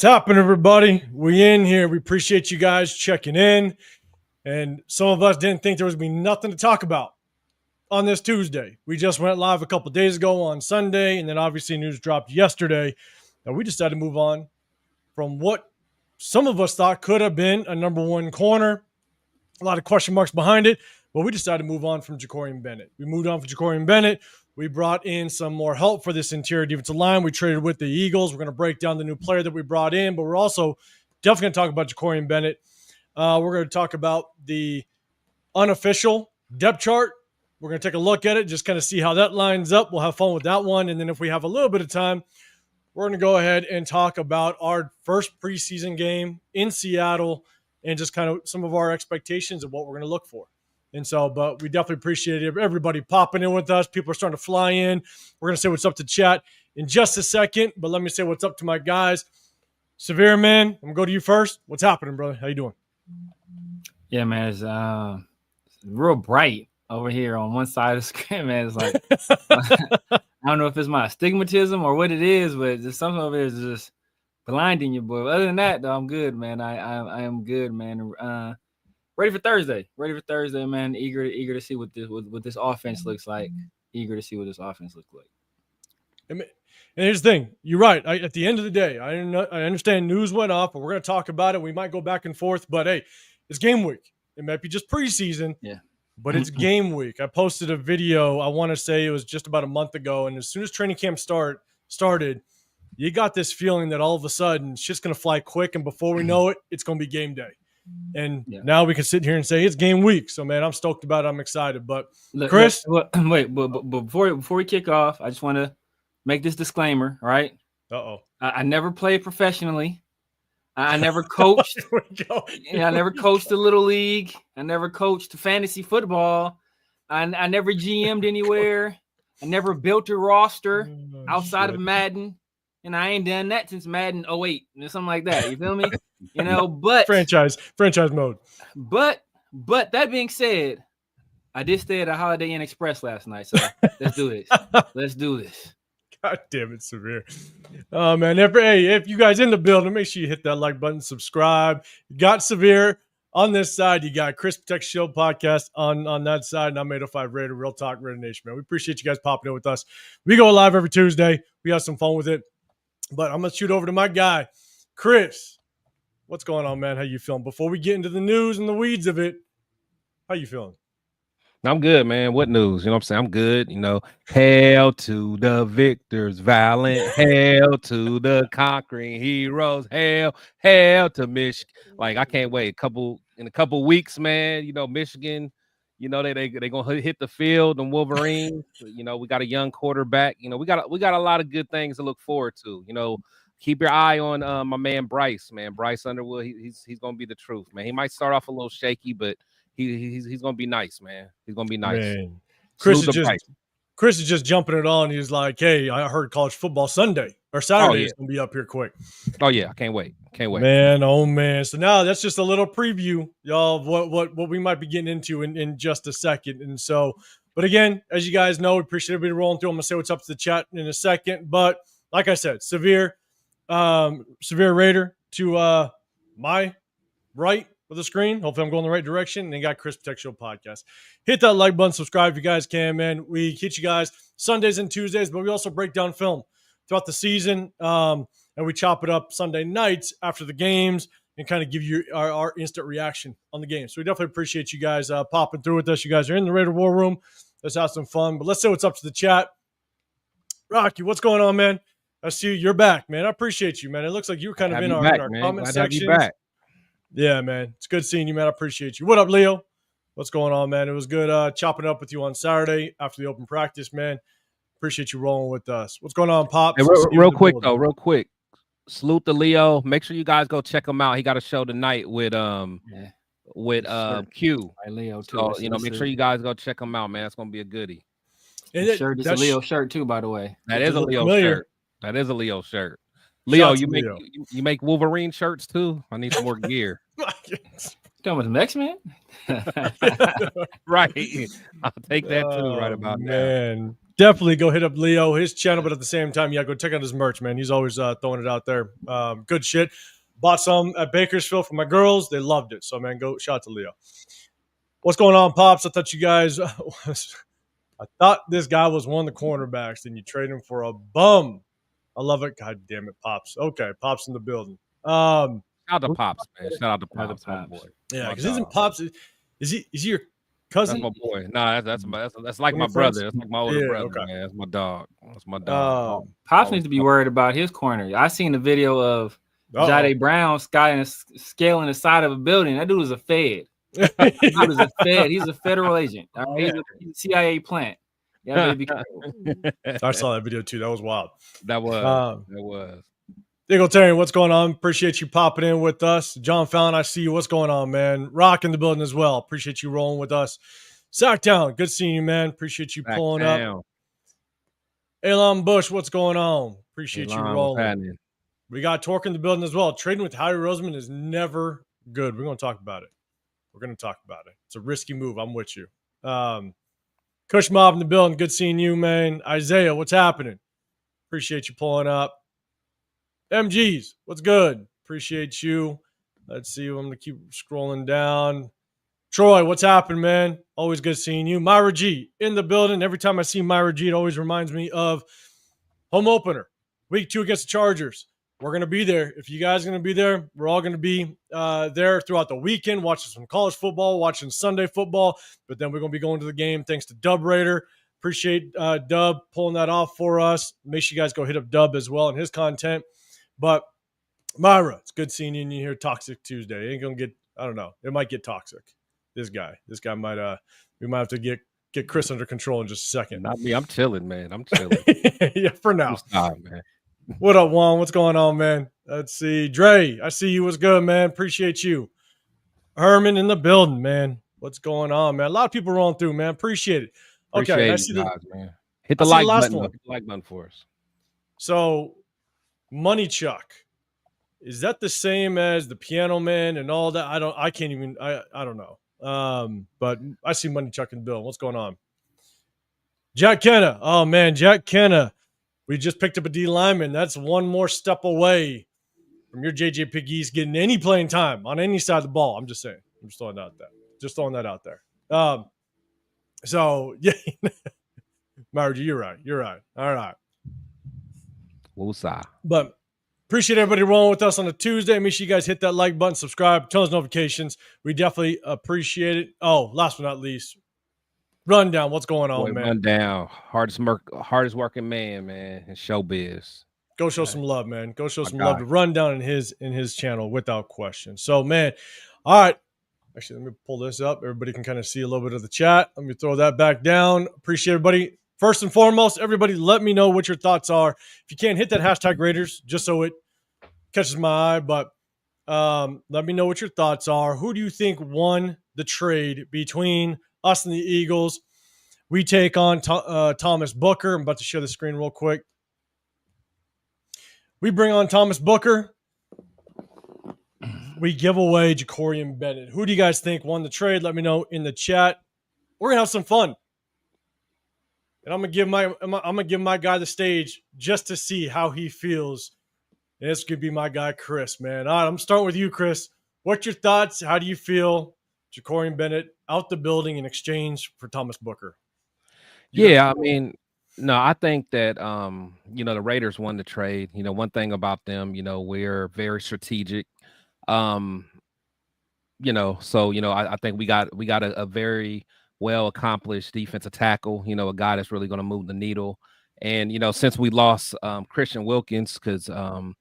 happening, everybody? We in here. We appreciate you guys checking in. And some of us didn't think there was going to be nothing to talk about on this Tuesday. We just went live a couple days ago on Sunday, and then obviously news dropped yesterday. And we decided to move on from what some of us thought could have been a number one corner. A lot of question marks behind it. But we decided to move on from Jakorian Bennett. We moved on from Jakorian Bennett. We brought in some more help for this interior defensive line. We traded with the Eagles. We're going to break down the new player that we brought in, but we're also definitely going to talk about Jakorian Bennett. We're going to talk about the unofficial depth chart. We're going to take a look at it, just kind of see how that lines up. We'll have fun with that one. And then if we have a little bit of time, we're going to go ahead and talk about our first preseason game in Seattle and just kind of some of our expectations of what we're going to look for. And so, but we definitely appreciate everybody popping in with us. People are starting to fly in. We're going to say what's up to chat in just a second, but let me say what's up to my guys. Severe, man, I'm going to go to you first. What's happening, brother? How you doing? Yeah, man, it's real bright over here on one side of the screen, man. It's like, I don't know if it's my astigmatism or what it is, but just something over there is just blinding you, boy. Other than that, though, I'm good, man. I am good, man. Ready for Thursday, man. Eager to see what this offense looks like. Eager to see what this offense looks like. And here's the thing. You're right. At the end of the day, I understand news went off, but we're going to talk about it. We might go back and forth, but hey, it's game week. It might be just preseason, but it's game week. I posted a video, I want to say it was just about a month ago, and as soon as training camp started, you got this feeling that all of a sudden shit's going to fly quick, and before we know it, it's going to be game day. And now we can sit here and say it's game week. So, man, I'm stoked about it. I'm excited. But, Chris? Wait, but before we kick off, I just want to make this disclaimer, all right? Uh-oh. I never played professionally. I never coached. I never coached the Little League. I never coached fantasy football. I never GM'd anywhere. I never built a roster outside of Madden. And I ain't done that since Madden 08 or something like that. You feel me? But franchise mode. But that being said, I did stay at a Holiday Inn Express last night. So let's do this. Let's do this. God damn it, Severe. Oh, man. If you guys in the building, make sure you hit that like button, subscribe. You got Severe on this side. You got Chris Protect Shield podcast on that side. And I'm 805 Raider, RealTalk Raider Nation, man. We appreciate you guys popping in with us. We go live every Tuesday. We have some fun with it. But I'm going to shoot over to my guy, Chris. What's going on, man? How you feeling? Before we get into the news and the weeds of it, how you feeling? I'm good, man. What news? You know what I'm saying? I'm good. Hail to the victors, valiant. Hail to the conquering heroes. Hail to Michigan. Like, I can't wait. In a couple weeks, man. Michigan. They gonna hit the field and Wolverines. We got a young quarterback. We got a lot of good things to look forward to. Keep your eye on my man Bryce. Man, Bryce Underwood. He's gonna be the truth, man. He might start off a little shaky, but he's gonna be nice, man. He's gonna be nice. Man. Chris is just jumping it on. He's like, hey, I heard college football Sunday or Saturday is gonna be up here quick. Oh yeah, I can't wait. Man, oh man. So now that's just a little preview, y'all, of what we might be getting into in just a second. And so, but again, as you guys know, we appreciate everybody rolling through. I'm gonna say what's up to the chat in a second. But like I said, Severe Raider to my right of the screen. Hopefully I'm going the right direction. And then got Chris Protect Show podcast. Hit that like button, subscribe if you guys can, man. We hit you guys Sundays and Tuesdays, but we also break down film throughout the season. And we chop it up Sunday nights after the games and kind of give you our instant reaction on the game. So we definitely appreciate you guys popping through with us. You guys are in the Raider War Room. Let's have some fun. But let's say what's up to the chat. Rocky, what's going on, man? I see you're back, man. I appreciate you, man. It looks like you were kind of in our comment section. Yeah, man. It's good seeing you, man. I appreciate you. What up, Leo? What's going on, man? It was good chopping up with you on Saturday after the open practice, man. Appreciate you rolling with us. What's going on, Pop? Hey, real quick. Salute to Leo. Make sure you guys go check him out. He got a show tonight with Q. By Leo too. So, make sure you guys go check him out, man. It's gonna be a goodie. And it's a Leo shirt too, by the way. That is a Leo shirt. That is a Leo shirt. Leo, you make Wolverine shirts too? I need some more gear. Talking with the X-Men? Right. I'll take that too right about now. Man. definitely go hit up Leo, his channel, but at the same time, go check out his merch, man. He's always throwing it out there. Good shit. Bought some at Bakersfield for my girls. They loved it. So, man, go shout out to Leo. What's going on, Pops? I thought you guys I thought this guy was one of the cornerbacks, and you trade him for a bum. I love it. God damn it, Pops. Okay, Pops in the building. Shout out to Pops, man. Shout out to Pops, my boy. Yeah, because isn't Pops is he your cousin? That's my boy. Nah, that's like my brother. That's like my older brother, okay. Man. That's my dog. That's my dog. Pops needs to be worried about his corner. I seen the video of Jade Brown scaling the side of a building. That dude was a Fed. He was a Fed. He's a federal agent. He's a CIA plant. Yeah, baby. I saw that video too. That was wild. That was. Diggle Terry, what's going on? Appreciate you popping in with us. John Fallon, I see you. What's going on, man? Rock in the building as well. Appreciate you rolling with us. Sacktown, good seeing you, man. Appreciate you pulling up. Elon Bush, what's going on? Appreciate you rolling. We got Torque in the building as well. Trading with Howie Roseman is never good. We're going to talk about it. It's a risky move. I'm with you. Kush Mob in the building. Good seeing you, man. Isaiah, what's happening? Appreciate you pulling up. MGs, what's good? Appreciate you. Let's see. I'm going to keep scrolling down. Troy, what's happening, man? Always good seeing you. Myra G in the building. Every time I see Myra G, it always reminds me of home opener. Week 2 against the Chargers. We're going to be there. If you guys are going to be there, we're all going to be there throughout the weekend, watching some college football, watching Sunday football. But then we're going to be going to the game thanks to Dub Raider. Appreciate Dub pulling that off for us. Make sure you guys go hit up Dub as well and his content. But Myra, it's good seeing you in here. Toxic Tuesday. It ain't going to get, I don't know. It might get toxic. This guy might, we might have to get Chris under control in just a second. Not me. I'm chilling, man. I'm chilling. Yeah, for now. Stop, man. What up, Juan? What's going on, man? Let's see. Dre, I see you. What's good, man? Appreciate you. Herman in the building, man. What's going on, man? A lot of people rolling through, man. Appreciate it. Okay, I see man. Hit the like button. Hit the like button for us. So, Money Chuck, is that the same as the Piano Man and all that? I don't know. But I see Money Chuck in the building. What's going on? Jack Kenna. Oh, man, Jack Kenna. We just picked up a D lineman. That's one more step away from your JJ Piggies getting any playing time on any side of the ball. I'm just saying. I'm just throwing that out there. So, yeah. Margie, you're right. All right. Woosah. But appreciate everybody rolling with us on a Tuesday. Make sure you guys hit that like button, subscribe, turn those notifications. We definitely appreciate it. Oh, last but not least, Rundown, what's going on, man? Rundown, hardest working man in showbiz. Go show some love, man. Go show some love to Rundown in his channel without question. So, man, all right. Actually, let me pull this up. Everybody can kind of see a little bit of the chat. Let me throw that back down. Appreciate everybody. First and foremost, everybody, let me know what your thoughts are. If you can't hit that hashtag Raiders, just so it catches my eye, but let me know what your thoughts are. Who do you think won the trade between us and the Eagles? We take on Thomas Booker. I'm about to share the screen real quick. We bring on Thomas Booker. We give away Jakorian Bennett. Who do you guys think won the trade? Let me know in the chat. We're gonna have some fun, and I'm gonna give my guy the stage just to see how he feels. And this could be my guy, Chris. Man, all right, I'm starting with you, Chris. What's your thoughts? How do you feel? Jakorian Bennett out the building in exchange for Thomas Booker. Yeah, I mean, no, I think that the Raiders won the trade. One thing about them, we're very strategic. I think we got a very well accomplished defensive tackle, a guy that's really going to move the needle. And since we lost Christian Wilkins, because for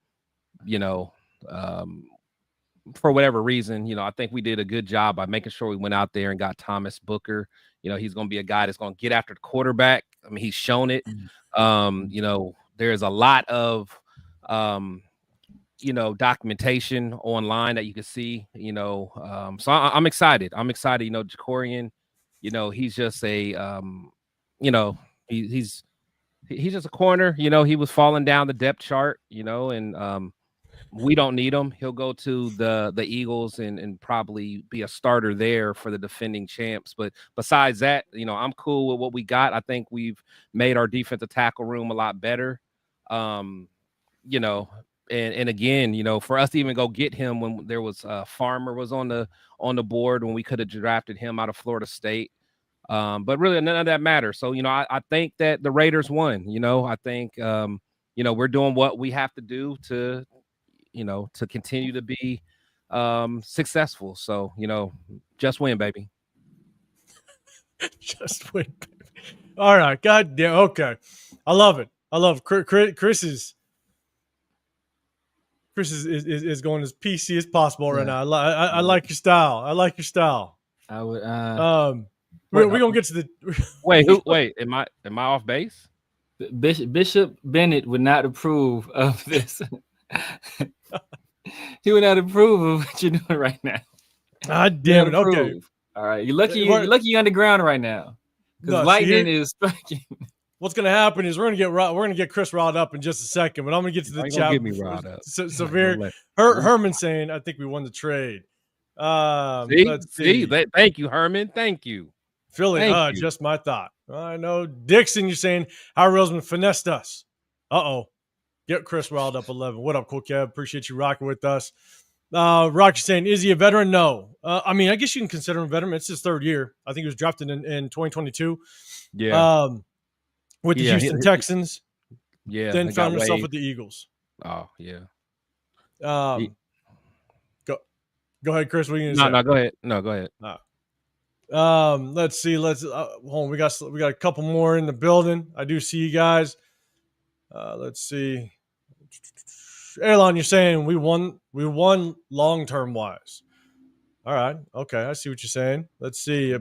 whatever reason, I think we did a good job by making sure we went out there and got Thomas Booker. He's going to be a guy that's going to get after the quarterback. I mean, he's shown it. There's a lot of, documentation online that you can see, so I'm excited. Jakorian, he's just a, he's just a corner, he was falling down the depth chart, and We don't need him. He'll go to the Eagles and probably be a starter there for the defending champs. But besides that, I'm cool with what we got. I think we've made our defensive tackle room a lot better. And again, for us to even go get him when there was Farmer was on the board when we could have drafted him out of Florida State. But really none of that matters. So, I think that the Raiders won. I think we're doing what we have to do to continue to be successful. So, just win, baby. Just win, baby. All right. God damn. Okay. I love it. Chris is going as PC as possible right now. I like your style. I would we're gonna get to the wait, am I off base? Bishop Bennett would not approve of this. He would not approve of what you're doing right now. God damn it. Okay. All right. You're lucky you're underground right now. Because lightning is striking. What's gonna happen is we're gonna get Chris riled up in just a second, but I'm gonna get to the chat. Get me riled up. Severe Herman saying, I think we won the trade. Let's see. Thank you, Herman. Thank you. Philly, just my thought. I know. Dixon, you're saying Howard Roseman finessed us. Get Chris riled up 11. What up, Cool Kev? Appreciate you rocking with us. Rocky saying, is he a veteran? No. I guess you can consider him a veteran. It's his third year. I think he was drafted in 2022. Yeah. With the Houston Texans. Yeah. Then found himself with the Eagles. Oh, yeah. Go ahead, Chris. What are you going to say? No, go ahead. No, go ahead. Let's see. Hold on. We got a couple more in the building. I do see you guys. Let's see. Airline, you're saying we won long-term wise. All right. Okay. I see what you're saying. Let's see.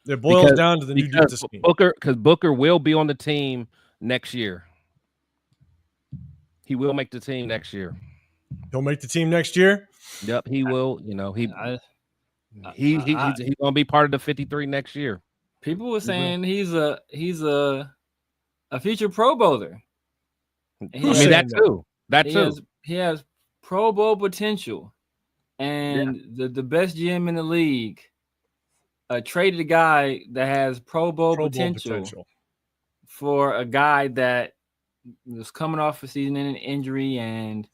It boils down to the new defensive scheme. Booker will be on the team next year. He will make the team next year. He'll make the team next year? Yep, he will. He's gonna be part of the 53 next year. People were saying he's a future Pro Bowler. That too. He has Pro Bowl potential, and the best GM in the league traded a guy that has Pro Bowl potential for a guy that was coming off a season-ending injury, and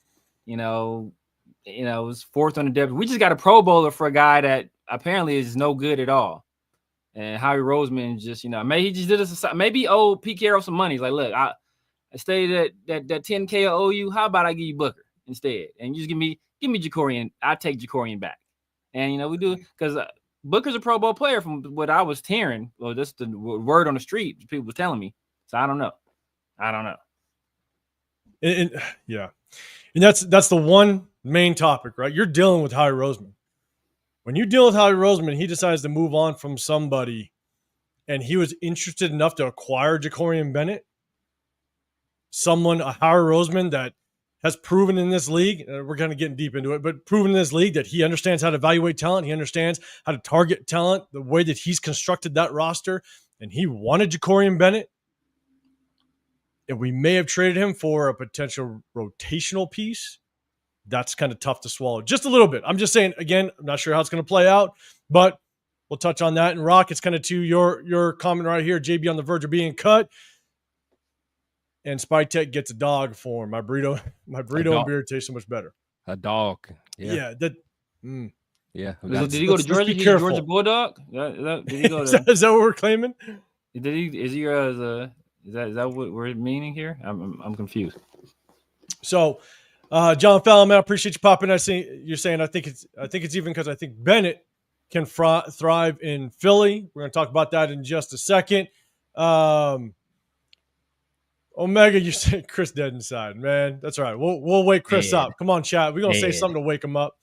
was fourth on the depth. We just got a Pro Bowler for a guy that apparently is no good at all. And Howie Roseman just, maybe he just did us. Maybe he owed Pete Carroll some money. He's like, look, I stayed at that 10K I owe you. How about I give you Booker instead? And you just give me Jakorian. I'll take Jakorian back. And, we do because Booker's a Pro Bowl player from what I was hearing. Well, that's the word on the street. People were telling me. So I don't know. And that's the one main topic, right? You're dealing with Howie Roseman. When you deal with Howie Roseman, he decides to move on from somebody, and he was interested enough to acquire Jakorian Bennett, a Howie Roseman that has proven in this league, we're kind of getting deep into it, but proven in this league that he understands how to evaluate talent. He understands how to target talent, the way that he's constructed that roster, and he wanted Jakorian Bennett. And we may have traded him for a potential rotational piece. That's kind of tough to swallow. Just a little bit. I'm just saying, again, I'm not sure how it's going to play out, but we'll touch on that. And Rock, it's kind of to your comment right here, JB on the verge of being cut. And Spy Tech gets a dog for him. My burrito and beer taste so much better. A dog. Yeah. Yeah. Did he go to Georgia? He's a Georgia Bulldog? Did he go to, is that what we're claiming? Is that what we're meaning here? I'm confused. So, John Fallon, man, I appreciate you popping. You're saying I think it's even because I think Bennett can thrive in Philly. We're going to talk about that in just a second. Omega, you said Chris dead inside, man. That's all right. We'll wake Chris up. Come on, chat. We're gonna say something to wake him up.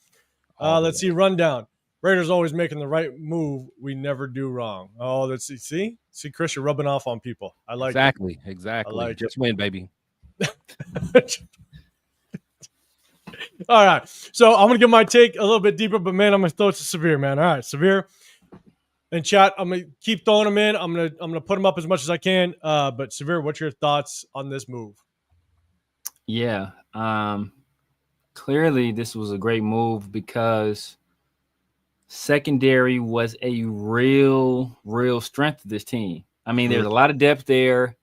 Let's see. Rundown. Raiders always making the right move. We never do wrong. Oh, let's see. See, Chris, you're rubbing off on people. I like exactly. I like just win, baby. All right. So I'm gonna get my take a little bit deeper, but man, I'm gonna throw it to Severe, man. All right, Severe. In chat, I'm gonna keep throwing them in. I'm gonna put them up as much as I can. But Severe, what's your thoughts on this move? Yeah, clearly this was a great move because secondary was a real strength of this team. I mean, there's a lot of depth there,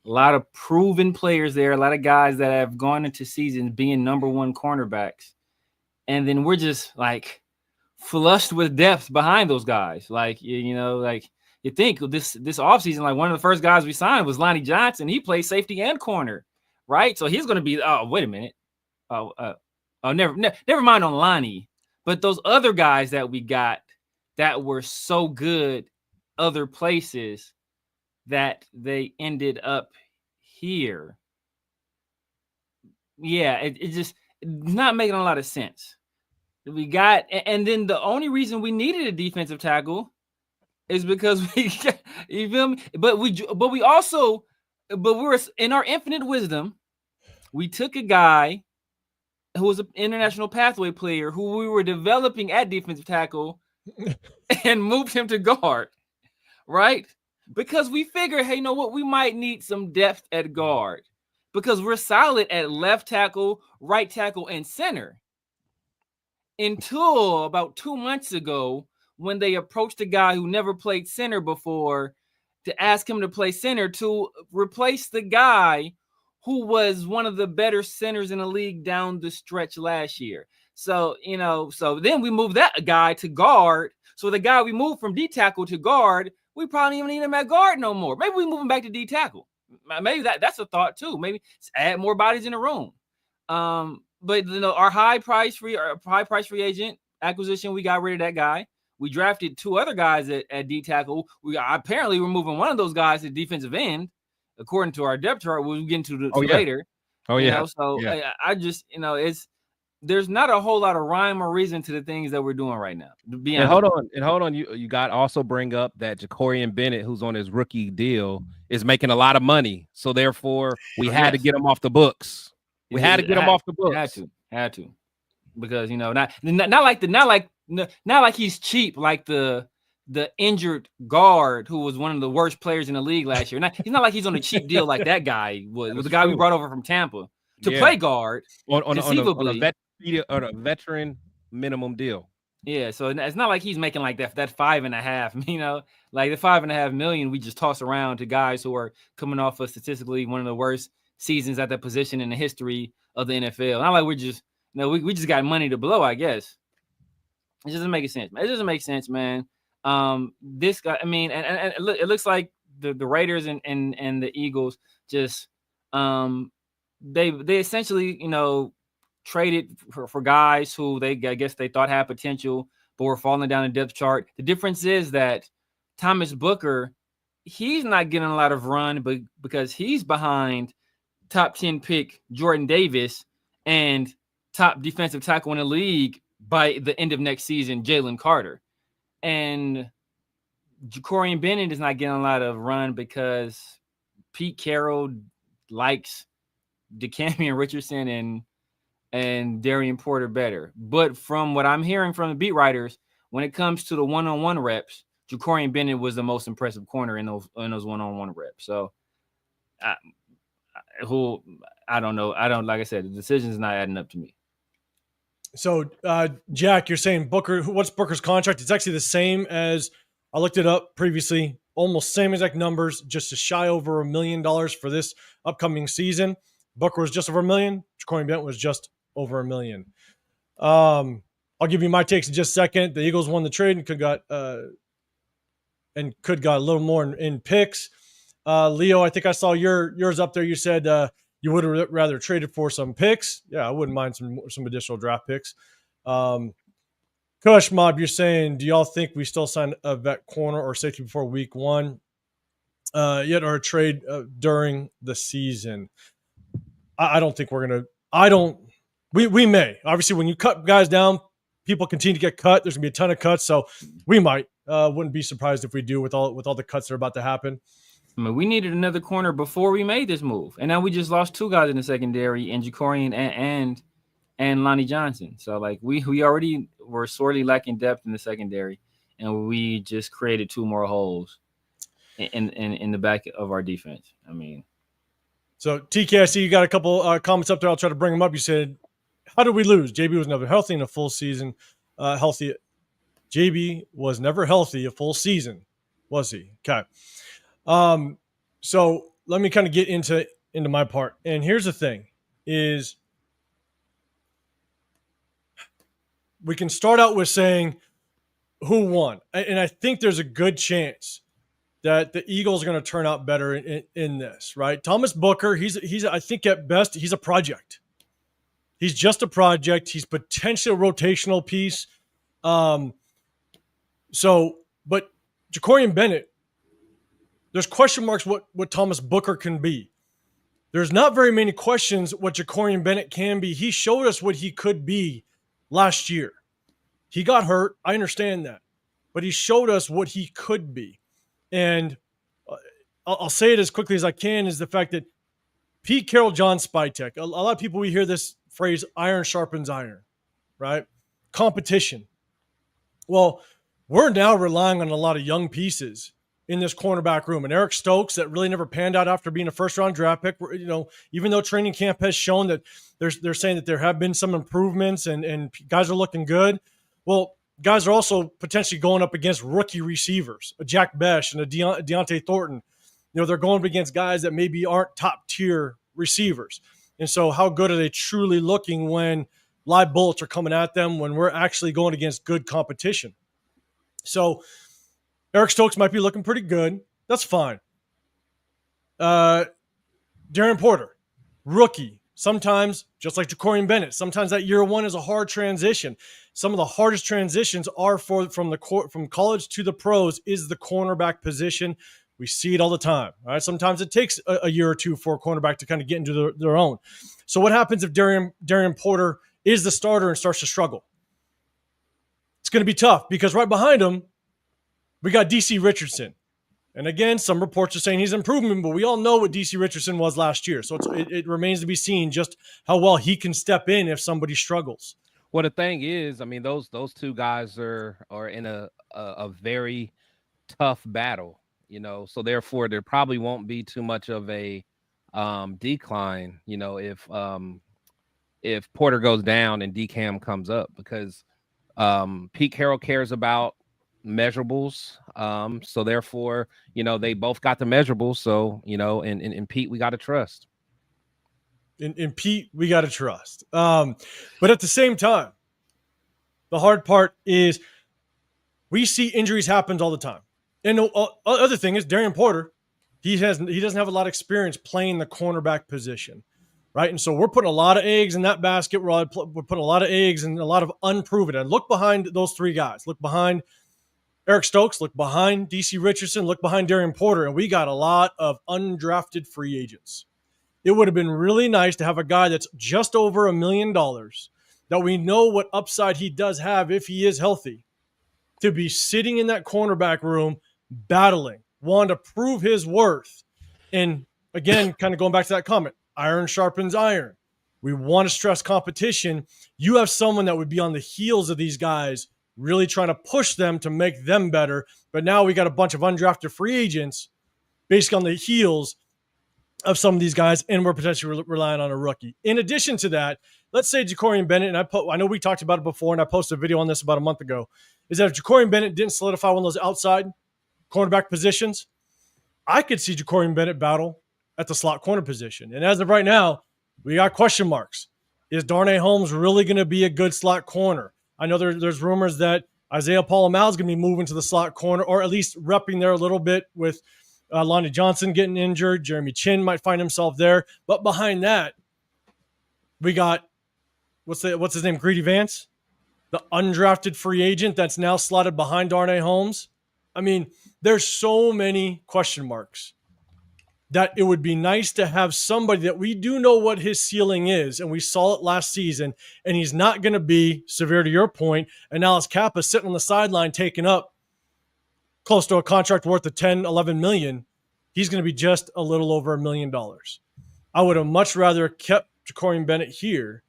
a lot of proven players there, a lot of guys that have gone into seasons being number one cornerbacks. And then we're just like flushed with depth behind those guys. Like, you know, like you think this offseason, like one of the first guys we signed was Lonnie Johnson. He plays safety and corner, right? So he's going to be, oh, wait a minute. Never mind on Lonnie. But those other guys that we got that were so good other places that they ended up here. Yeah, it just not making a lot of sense. We got, and then the only reason we needed a defensive tackle is because we, you feel me? But we were in our infinite wisdom, we took a guy who was an international pathway player who we were developing at defensive tackle and moved him to guard, right? Because we figured, hey, you know what? We might need some depth at guard because we're solid at left tackle, right tackle, and center. Until about 2 months ago, when they approached a guy who never played center before to ask him to play center to replace the guy who was one of the better centers in the league down the stretch last year. So, you know, so then we moved that guy to guard. So the guy we moved from D tackle to guard, we probably don't even need him at guard no more. Maybe we move him back to D tackle. Maybe that's a thought too. Maybe add more bodies in the room. But you know, our high price free agent acquisition, we got rid of that guy. We drafted 2 other guys at D tackle. We apparently we're moving one of those guys to defensive end. According to our depth chart, we'll get into later. Oh, yeah. Know? So yeah. I just, you know, there's not a whole lot of rhyme or reason to the things that we're doing right now. And hold on. You got also bring up that Jakorian Bennett, who's on his rookie deal, is making a lot of money. So therefore, we had to get him off the books. We had to get him off the books. Had to, because you know, not like he's cheap, like the injured guard who was one of the worst players in the league last year. He's not like he's on a cheap deal like that guy was. It was the guy we brought over from Tampa to play guard on a veteran minimum deal. Yeah, so it's not like he's making like that 5.5, you know, like the $5.5 million we just toss around to guys who are coming off of statistically one of the worst seasons at that position in the history of the NFL. Not like we're just, you know, we just got money to blow, I guess. It doesn't make sense, man. It doesn't make sense, man. This guy, I mean, and it looks like the Raiders and the Eagles just they essentially, you know, traded for guys who I guess they thought had potential but were falling down the depth chart. The difference is that Thomas Booker, he's not getting a lot of run, but because he's behind top 10 pick Jordan Davis and top defensive tackle in the league by the end of next season, Jalen Carter. And Jakorian Bennett is not getting a lot of run because Pete Carroll likes DeCamian Richardson and Darian Porter better. But from what I'm hearing from the beat writers, when it comes to the one-on-one reps, Jakorian Bennett was the most impressive corner in those one-on-one reps. So, I don't know. Like I said, the decision's not adding up to me. So, Jack, you're saying Booker, what's Booker's contract? It's actually the same as, I looked it up previously, almost same exact numbers, just a shy over $1 million for this upcoming season. Booker was just over $1 million. Jakorian Bennett was just over $1 million. I'll give you my takes in just a second. The Eagles won the trade and could got a little more in picks. Leo, I think I saw yours up there. You said you would have rather traded for some picks. Yeah, I wouldn't mind some additional draft picks. Kush Mob, you're saying, do y'all think we still sign a vet corner or safety before week 1 yet, or a trade during the season? I don't think we're going to – we may. Obviously, when you cut guys down, people continue to get cut. There's going to be a ton of cuts, so we might. Wouldn't be surprised if we do with all the cuts that are about to happen. I mean, we needed another corner before we made this move, and now we just lost 2 guys in the secondary, and Jakorian and Lonnie Johnson. So, like, we already were sorely lacking depth in the secondary, and we just created 2 more holes in the back of our defense. I mean, so TK, I see you got a couple comments up there. I'll try to bring them up. You said how did we lose? JB was never healthy in a full season. JB was never healthy a full season, was he? Okay. So let me kind of get into my part. And here's the thing is we can start out with saying who won. And I think there's a good chance that the Eagles are going to turn out better in this, right? Thomas Booker, he's I think at best, he's a project. He's just a project. He's potentially a rotational piece. But Jakorian Bennett, there's question marks what Thomas Booker can be. There's not very many questions what Jakorian Bennett can be. He showed us what he could be last year. He got hurt. I understand that. But he showed us what he could be. And I'll say it as quickly as I can, is the fact that Pete Carroll, John Spytek, a lot of people, we hear this phrase, iron sharpens iron, right? Competition. Well, we're now relying on a lot of young pieces in this cornerback room. And Eric Stokes, that really never panned out after being a first-round draft pick, even though training camp has shown that they're saying that there have been some improvements and guys are looking good. Well, guys are also potentially going up against rookie receivers, a Jack Besh and a Deontay Thornton. They're going up against guys that maybe aren't top-tier receivers. And so how good are they truly looking when live bullets are coming at them, when we're actually going against good competition? So Eric Stokes might be looking pretty good. That's fine. Darren Porter, rookie. Sometimes, just like Jakorian Bennett, sometimes that year one is a hard transition. Some of the hardest transitions are from college to the pros is the cornerback position. We see it all the time. All right, sometimes it takes a year or two for a cornerback to kind of get into their own. So what happens if Darren Porter is the starter and starts to struggle? It's going to be tough because right behind him, we got DC Richardson. And again, some reports are saying he's improving, but we all know what DC Richardson was last year. So it remains to be seen just how well he can step in if somebody struggles. Well, the thing is, I mean, those two guys are in a very tough battle, so therefore there probably won't be too much of a decline, if Porter goes down and DCAM comes up, because Pete Carroll cares about measurables, so therefore they both got the measurables, so in Pete we got to trust. In Pete we got to trust, but at the same time, the hard part is we see injuries happen all the time. And the other thing is Darren Porter, he doesn't have a lot of experience playing the cornerback position, right? And so we're putting a lot of eggs in that basket. We're putting a lot of eggs and a lot of unproven. And look behind those three guys. Look behind Eric Stokes, look behind DC Richardson, look behind Darren Porter, and we got a lot of undrafted free agents. It would have been really nice to have a guy that's just over $1 million, that we know what upside he does have if he is healthy, to be sitting in that cornerback room battling, wanting to prove his worth. And again, kind of going back to that comment, iron sharpens iron. We want to stress competition. You have someone that would be on the heels of these guys, really trying to push them to make them better. But now we got a bunch of undrafted free agents basically on the heels of some of these guys, and we're potentially relying on a rookie. In addition to that, let's say Jakorian Bennett, and I know we talked about it before, and I posted a video on this about a month ago, is that if Jakorian Bennett didn't solidify one of those outside cornerback positions, I could see Jakorian Bennett battle at the slot corner position. And as of right now, we got question marks. Is Darnay Holmes really going to be a good slot corner? I know there's rumors that Isaiah Paul-Amal is going to be moving to the slot corner, or at least repping there a little bit with Lonnie Johnson getting injured. Jeremy Chin might find himself there. But behind that, we got, what's his name, Greedy Vance, the undrafted free agent that's now slotted behind Darnay Holmes. I mean, there's so many question marks that it would be nice to have somebody that we do know what his ceiling is, and we saw it last season, and he's not going to be, severe to your point, and now his cap is sitting on the sideline taking up close to a contract worth of 10, 11 million. He's going to be just a little over $1 million. I would have much rather kept Jakorian Bennett here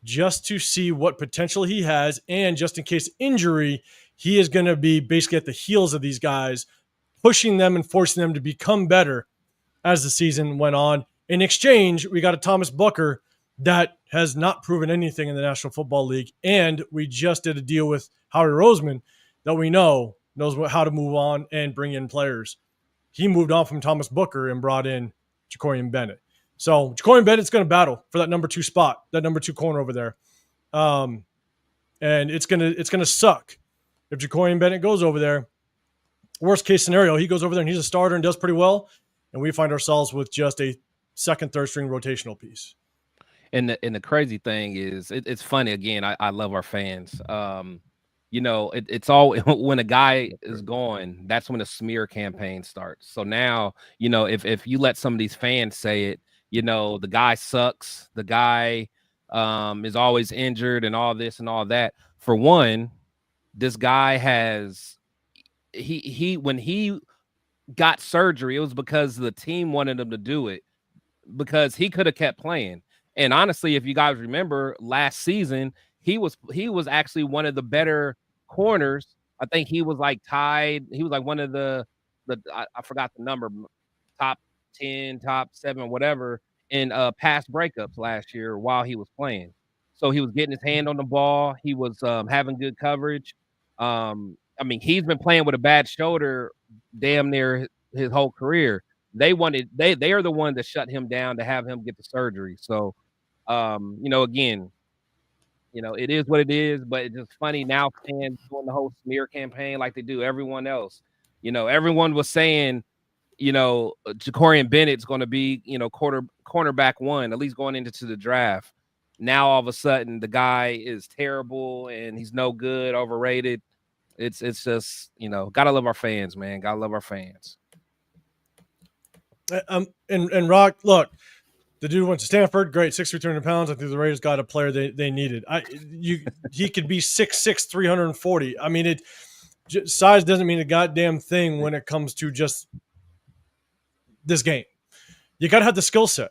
just to see what potential he has, and just in case injury, he is going to be basically at the heels of these guys, pushing them and forcing them to become better as the season went on. In exchange, we got a Thomas Booker that has not proven anything in the National Football League. And we just did a deal with Howie Roseman that we know knows how to move on and bring in players. He moved on from Thomas Booker and brought in Jakorian Bennett. So Jakorian Bennett's going to battle for that number 2 spot, that number 2 corner over there. And it's gonna suck if Jakorian Bennett goes over there. Worst case scenario, he goes over there and he's a starter and does pretty well, and we find ourselves with just a second, third string rotational piece. And the crazy thing is, it's funny. Again, I love our fans. You know, it's all when a guy is gone, that's when a smear campaign starts. So now, you know, if you let some of these fans say it, you know, the guy sucks, the guy is always injured and all this and all that. For one, this guy has when he got surgery, it was because the team wanted him to do it, because he could have kept playing. And honestly, if you guys remember last season, he was actually one of the better corners. I think he was like tied. He was like one of the I forgot the number, top 10, top 7, whatever, in pass breakups last year while he was playing. So he was getting his hand on the ball. He was having good coverage. I mean, he's been playing with a bad shoulder damn near his whole career. They are the one that shut him down to have him get the surgery. So, you know, again, you know, it is what it is, but it's just funny now fans doing the whole smear campaign like they do everyone else. You know, everyone was saying, you know, Jakorian Bennett's going to be, you know, cornerback 1, at least going into the draft. Now, all of a sudden, the guy is terrible and he's no good, overrated. It's just, you know, got to love our fans, man. Got to love our fans. And Rock, look, the dude went to Stanford, great, 6'3", 300 pounds. I think the Raiders got a player they needed. He could be 6'6", 340. I mean, size doesn't mean a goddamn thing when it comes to just this game. You got to have the skill set.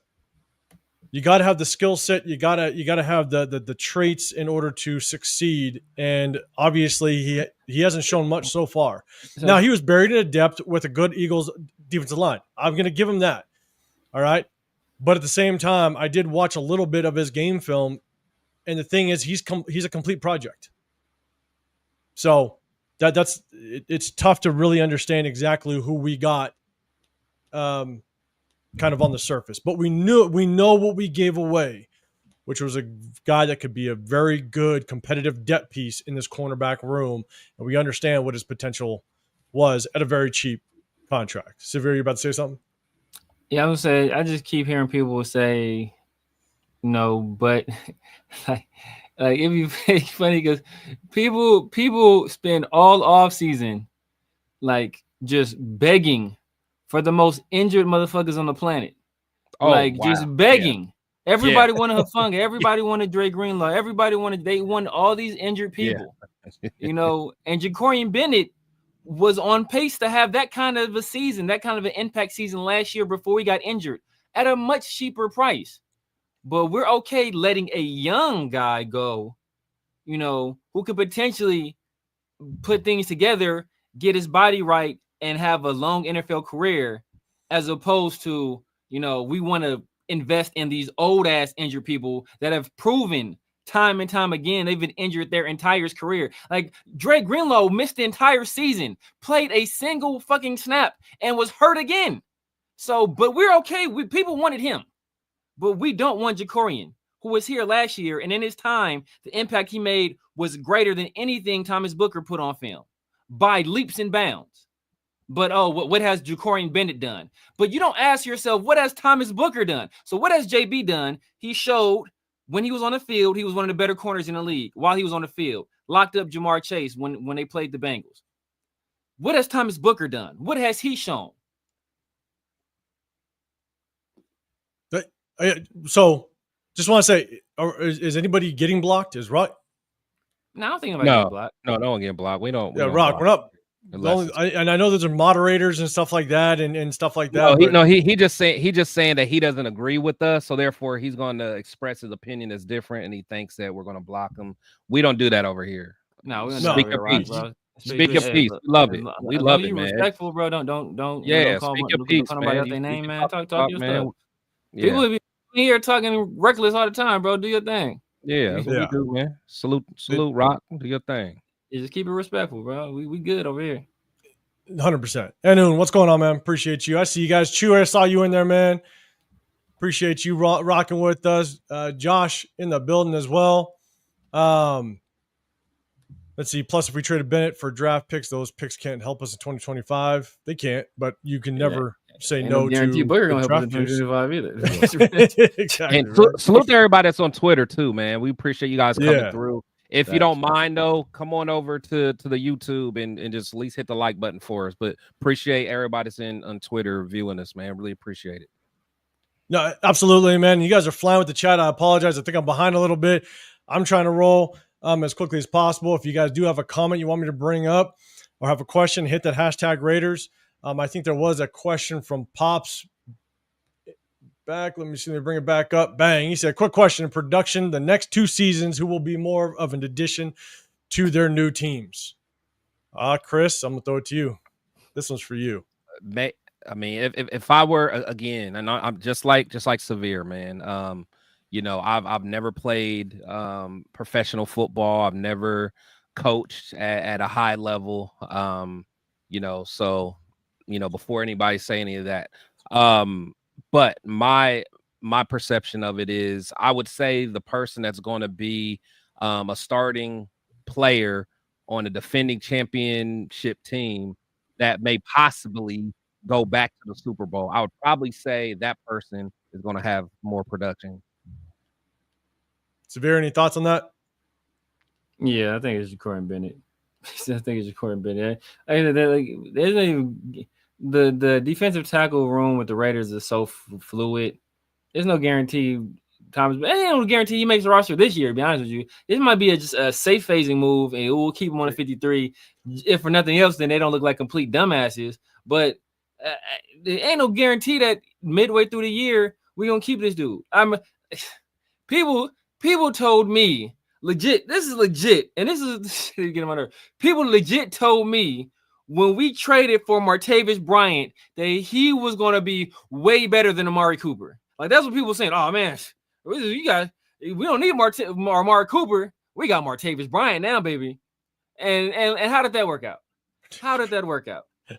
You got to have the skill set. You got to have the traits in order to succeed. And obviously, he hasn't shown much so far. Now, he was buried in a depth with a good Eagles defensive line. I'm going to give him that. All right. But at the same time, I did watch a little bit of his game film. And the thing is, he's a complete project. So it's tough to really understand exactly who we got kind of on the surface. But we know what we gave away, which was a guy that could be a very good competitive depth piece in this cornerback room. And we understand what his potential was at a very cheap contract. Severe, you about to say something? Yeah, I would say I just keep hearing people say, no, but like it's funny because people spend all off season like just begging for the most injured motherfuckers on the planet. Just begging. Yeah. Everybody wanted Hufanga. Everybody wanted Dre Greenlaw. They wanted all these injured people. Yeah. You know, and Jakorian Bennett was on pace to have that kind of a season, that kind of an impact season last year before he got injured at a much cheaper price. But we're okay letting a young guy go, you know, who could potentially put things together, get his body right, and have a long NFL career, as opposed to, you know, we want to invest in these old ass injured people that have proven time and time again they've been injured their entire career. Like Dre Greenlaw missed the entire season, played a single fucking snap, and was hurt again. So, but we're okay. People wanted him, but we don't want Jakorian, who was here last year, and in his time, the impact he made was greater than anything Thomas Booker put on film by leaps and bounds. But what has Jakorian Bennett done? But you don't ask yourself, what has Thomas Booker done? So what has JB done? He showed when he was on the field, he was one of the better corners in the league while he was on the field. Locked up Jamar Chase when they played the Bengals. What has Thomas Booker done? What has he shown? So just want to say, is anybody getting blocked? Is Rock? No, I don't think anybody getting blocked. No one getting blocked. We don't. Yeah, Rock, we're not. And I know there's moderators and stuff like that and stuff like that. He just saying that he doesn't agree with us, so therefore he's going to express his opinion as different, and he thinks that we're going to block him. We don't do that over here. No, we don't speak your piece. Speak your piece. We love it. We love it, man. Respectful, bro. Don't yeah. Call speak your piece, somebody man. out their name, man. Talk your man. stuff. Yeah. here talking reckless all the time, bro. Do your thing. Yeah, that's what we do, man. Salute, Rock. Do your thing. Yeah, just keep it respectful, bro. We good over here. 100%. And what's going on, man? Appreciate you. I see you guys. Chew, I saw you in there, man. Appreciate you rocking with us. Josh in the building as well. Let's see. Plus, if we traded Bennett for draft picks, those picks can't help us in 2025. They can't, but you can never say no guarantee to Booker gonna help us in 2025 either. Exactly. And salute to everybody that's on Twitter too, man. We appreciate you guys coming through. If you don't mind, though, come on over to the YouTube and just at least hit the like button for us. But appreciate everybody that's on Twitter viewing us, man. Really appreciate it. No, absolutely, man. You guys are flying with the chat. I apologize. I think I'm behind a little bit. I'm trying to roll as quickly as possible. If you guys do have a comment you want me to bring up or have a question, hit that hashtag Raiders. I think there was a question from Pops back. Let me see. Let me bring it back up. Bang. He said, quick question in production. The next 2 seasons, who will be more of an addition to their new teams? Chris, I'm going to throw it to you. This one's for you. I mean, if I were, again, and I'm just like Severe, man. You know, I've never played professional football. I've never coached at a high level. You know, so, you know, before anybody say any of that. But my perception of it is, I would say the person that's going to be a starting player on a defending championship team that may possibly go back to the Super Bowl, I would probably say that person is going to have more production. Severe, any thoughts on that? Yeah, I think it's Jakorian Bennett. There's not even the defensive tackle room with the Raiders is so fluid. There's no guarantee. Ain't no guarantee he makes the roster this year. To be honest with you, this might be just a safe phasing move, and we'll keep him on the 53. If for nothing else, then they don't look like complete dumbasses. But there ain't no guarantee that midway through the year we're gonna keep this dude. People told me legit. This is legit, and this is get on nerve. People legit told me when we traded for Martavis Bryant that he was gonna be way better than Amari Cooper. Like, that's what people were saying. Oh man, we don't need Amari Cooper. We got Martavis Bryant now, baby. And how did that work out?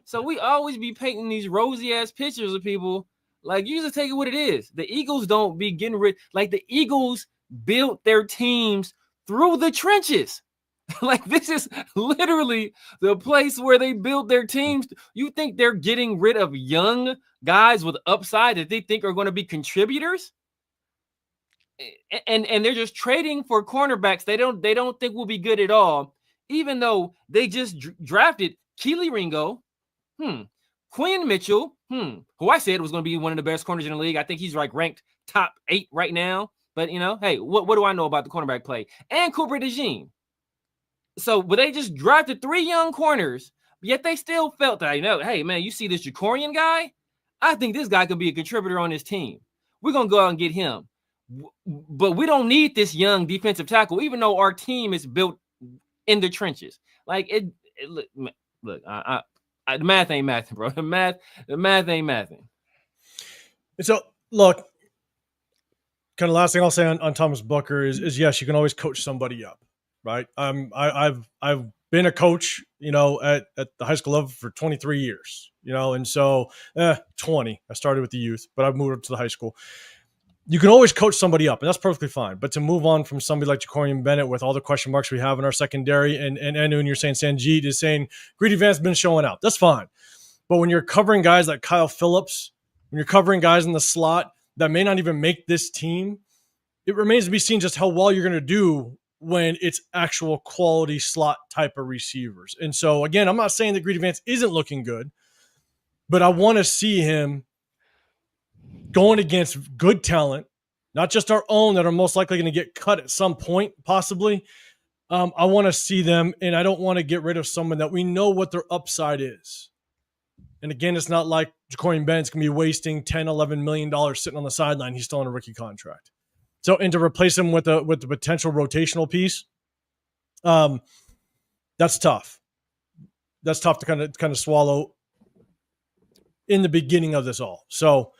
So we always be painting these rosy ass pictures of people. Like, you just take it what it is. The Eagles don't be getting rid. Like, the Eagles built their teams through the trenches. Like, this is literally the place where they build their teams. You think they're getting rid of young guys with upside that they think are going to be contributors? And they're just trading for cornerbacks they don't think will be good at all, even though they just drafted Keely Ringo, Quinn Mitchell, who I said was going to be one of the best corners in the league. I think he's like ranked top 8 right now. But, you know, hey, what do I know about the cornerback play? And Cooper DeJean. But they just drafted 3 young corners, yet they still felt that, you know, hey, man, you see this Jakorian guy? I think this guy could be a contributor on this team. We're going to go out and get him. But we don't need this young defensive tackle, even though our team is built in the trenches. Like, look, the math ain't mathing, bro. The math ain't mathing. So, look, kind of last thing I'll say on Thomas Booker is yes, you can always coach somebody up, right? I've been a coach, you know, at the high school level for 23 years, you know, and so 20. I started with the youth, but I've moved up to the high school. You can always coach somebody up, and that's perfectly fine. But to move on from somebody like Jakorian Bennett with all the question marks we have in our secondary, and you're saying Sanjit is saying Greedy Vance been showing out. That's fine. But when you're covering guys like Kyle Phillips, when you're covering guys in the slot that may not even make this team, it remains to be seen just how well you're going to do when it's actual quality slot type of receivers. And so, again, I'm not saying that Greedy Vance isn't looking good, but I want to see him going against good talent, not just our own that are most likely going to get cut at some point, possibly. I want to see them, and I don't want to get rid of someone that we know what their upside is. And again, it's not like Jakorian Bennett's going to be wasting $10, $11 million sitting on the sideline. He's still on a rookie contract. So, and to replace him with the potential rotational piece, that's tough. That's tough to kind of swallow in the beginning of this all. So,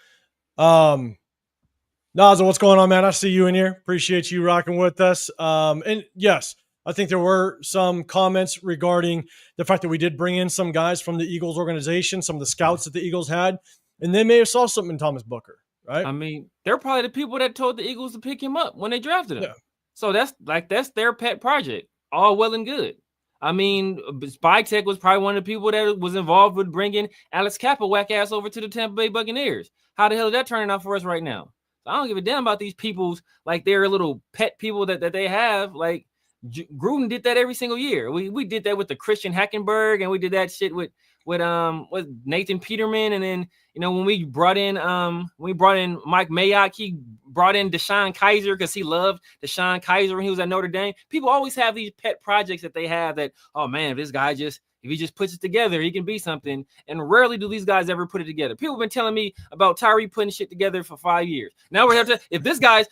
Naza, what's going on, man? I see you in here. Appreciate you rocking with us. And yes, I think there were some comments regarding the fact that we did bring in some guys from the Eagles organization, some of the scouts that the Eagles had, and they may have saw something in Thomas Booker, right? I mean, they're probably the people that told the Eagles to pick him up when they drafted him. Yeah. So that's their pet project. All well and good. I mean, Spytech was probably one of the people that was involved with bringing Alex Kappa whack ass over to the Tampa Bay Buccaneers. How the hell is that turning out for us right now? So I don't give a damn about these people's like their little pet people that they have. Like Gruden did that every single year. We did that with the Christian Hackenberg, and we did that shit with Nathan Peterman, and then when we brought in Mike Mayock, he brought in Deshaun Kaiser because he loved Deshaun Kaiser when he was at Notre Dame. People always have these pet projects that they have that, oh man, if he just puts it together, he can be something. And rarely do these guys ever put it together. People have been telling me about Tyree putting shit together for 5 years. Now we have to, if this guy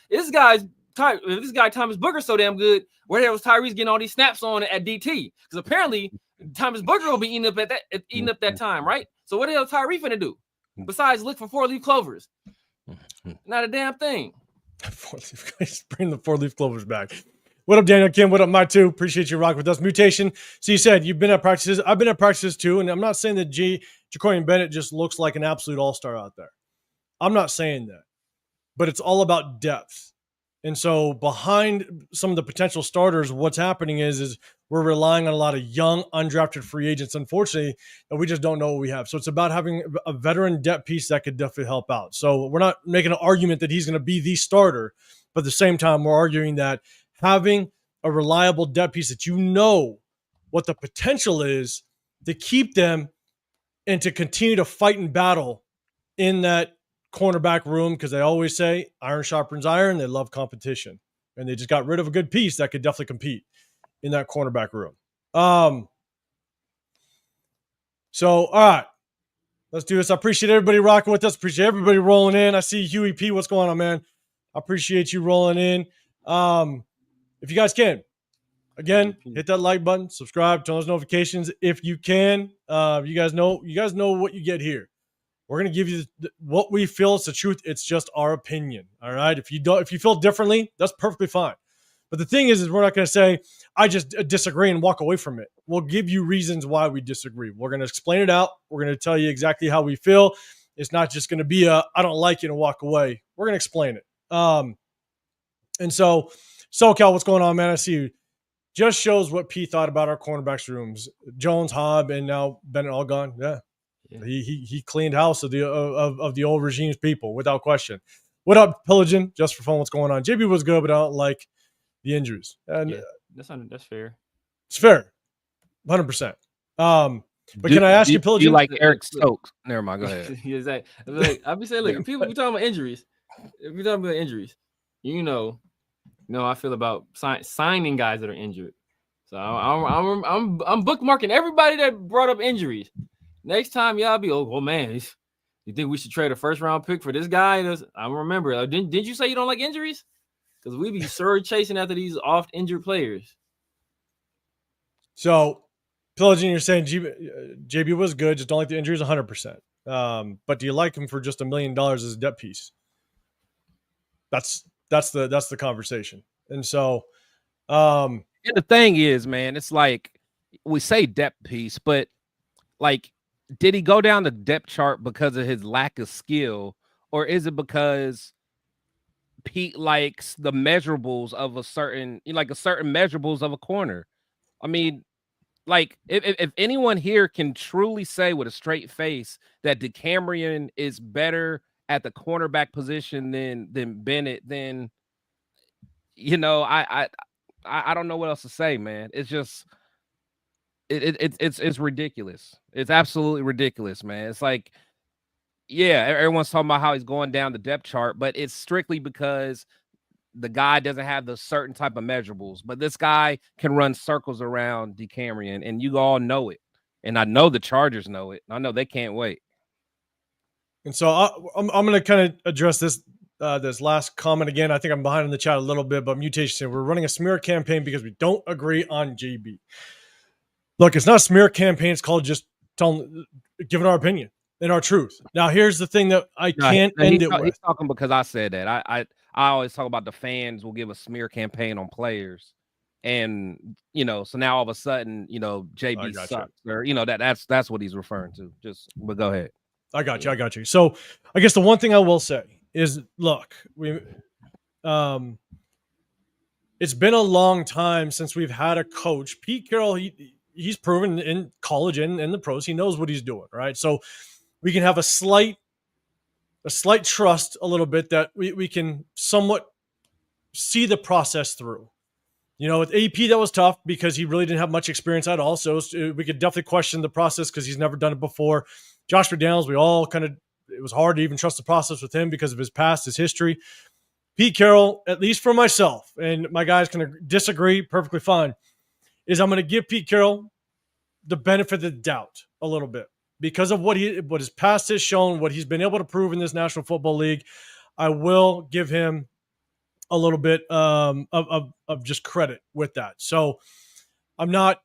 Thomas Booker's so damn good, where the hell was Tyree's getting all these snaps on at DT? Because apparently Thomas Booker will be eating up that time, right? So what the hell is Tyree finna do? Besides look for 4-leaf clovers. Not a damn thing. Bring the 4-leaf clovers back. What up, Daniel Kim? What up, Mike too? Appreciate you rocking with us. Mutation. So you said you've been at practices. I've been at practices too, and I'm not saying that Jakorian Bennett just looks like an absolute all-star out there. I'm not saying that. But it's all about depth. And so behind some of the potential starters, what's happening is we're relying on a lot of young, undrafted free agents, unfortunately, and we just don't know what we have. So it's about having a veteran depth piece that could definitely help out. So we're not making an argument that he's going to be the starter, but at the same time, we're arguing that having a reliable depth piece that what the potential is to keep them and to continue to fight and battle in that cornerback room, because they always say iron sharpens iron. They love competition, and they just got rid of a good piece that could definitely compete in that cornerback room. So all right, let's do this. I appreciate everybody rocking with us. Appreciate everybody rolling in. I see Huey P. What's going on, man? I appreciate you rolling in. If you guys can, again, hit that like button, subscribe, turn those notifications if you can. You guys know what you get here. We're going to give you what we feel is the truth. It's just our opinion. All right. If you feel differently, that's perfectly fine. But the thing is we're not going to say, I just disagree and walk away from it. We'll give you reasons why we disagree. We're going to explain it out. We're going to tell you exactly how we feel. It's not just going to be I don't like it and walk away. We're going to explain it. And so SoCal, what's going on, man? I see you. Just shows what P thought about our cornerbacks rooms. Jones, Hobb, and now Bennett all gone. Yeah. He cleaned house of the old regime's people without question. What up, Pillaging? Just for fun, what's going on? JB was good, but I don't like the injuries. And that's fair. It's fair, 100%. But can I ask you, Pillaging? You like Eric Stokes? Never mind. Go ahead. I'll be saying, look, if people be talking about injuries, I feel about signing guys that are injured. So I'm bookmarking everybody that brought up injuries. Next time, y'all be, oh man, you think we should trade a first-round pick for this guy? I remember. Didn't you say you don't like injuries? Because we be chasing after these oft-injured players. So, Pillaging, you're saying JB was good, just don't like the injuries 100%. But do you like him for just $1 million as a depth piece? That's the conversation. And so, the thing is, man, it's like we say depth piece, but like, did he go down the depth chart because of his lack of skill, or is it because Pete likes the measurables of a certain measurables of a corner? I mean, like, if anyone here can truly say with a straight face that Decamerion is better at the cornerback position than Bennett, then I don't know what else to say, man. It's just it's ridiculous. It's absolutely ridiculous, man. It's like, yeah, everyone's talking about how he's going down the depth chart, but it's strictly because the guy doesn't have the certain type of measurables. But this guy can run circles around Decamerion, and you all know it. And I know the Chargers know it. I know they can't wait. And so I'm going to kind of address this last comment again. I think I'm behind in the chat a little bit, but Mutation said we're running a smear campaign because we don't agree on JB. Look, it's not a smear campaign. It's called just giving our opinion. and our truth. Now, here's the thing that I can't end it with. He's talking because I said that. I always talk about the fans will give a smear campaign on players. And, so now all of a sudden, JB sucks. Or, that's what he's referring to. But go ahead. I got you. So I guess the one thing I will say is, look, it's been a long time since we've had a coach. Pete Carroll, he's proven in college and in the pros, he knows what he's doing, right? So we can have a slight trust a little bit that we can somewhat see the process through. With AP, that was tough because he really didn't have much experience at all. So we could definitely question the process because he's never done it before. Josh McDaniels, it was hard to even trust the process with him because of his past, his history. Pete Carroll, at least for myself, and my guys can disagree, perfectly fine, is I'm going to give Pete Carroll the benefit of the doubt a little bit because of what his past has shown, what he's been able to prove in this National Football League. I will give him a little bit of just credit with that. So I'm not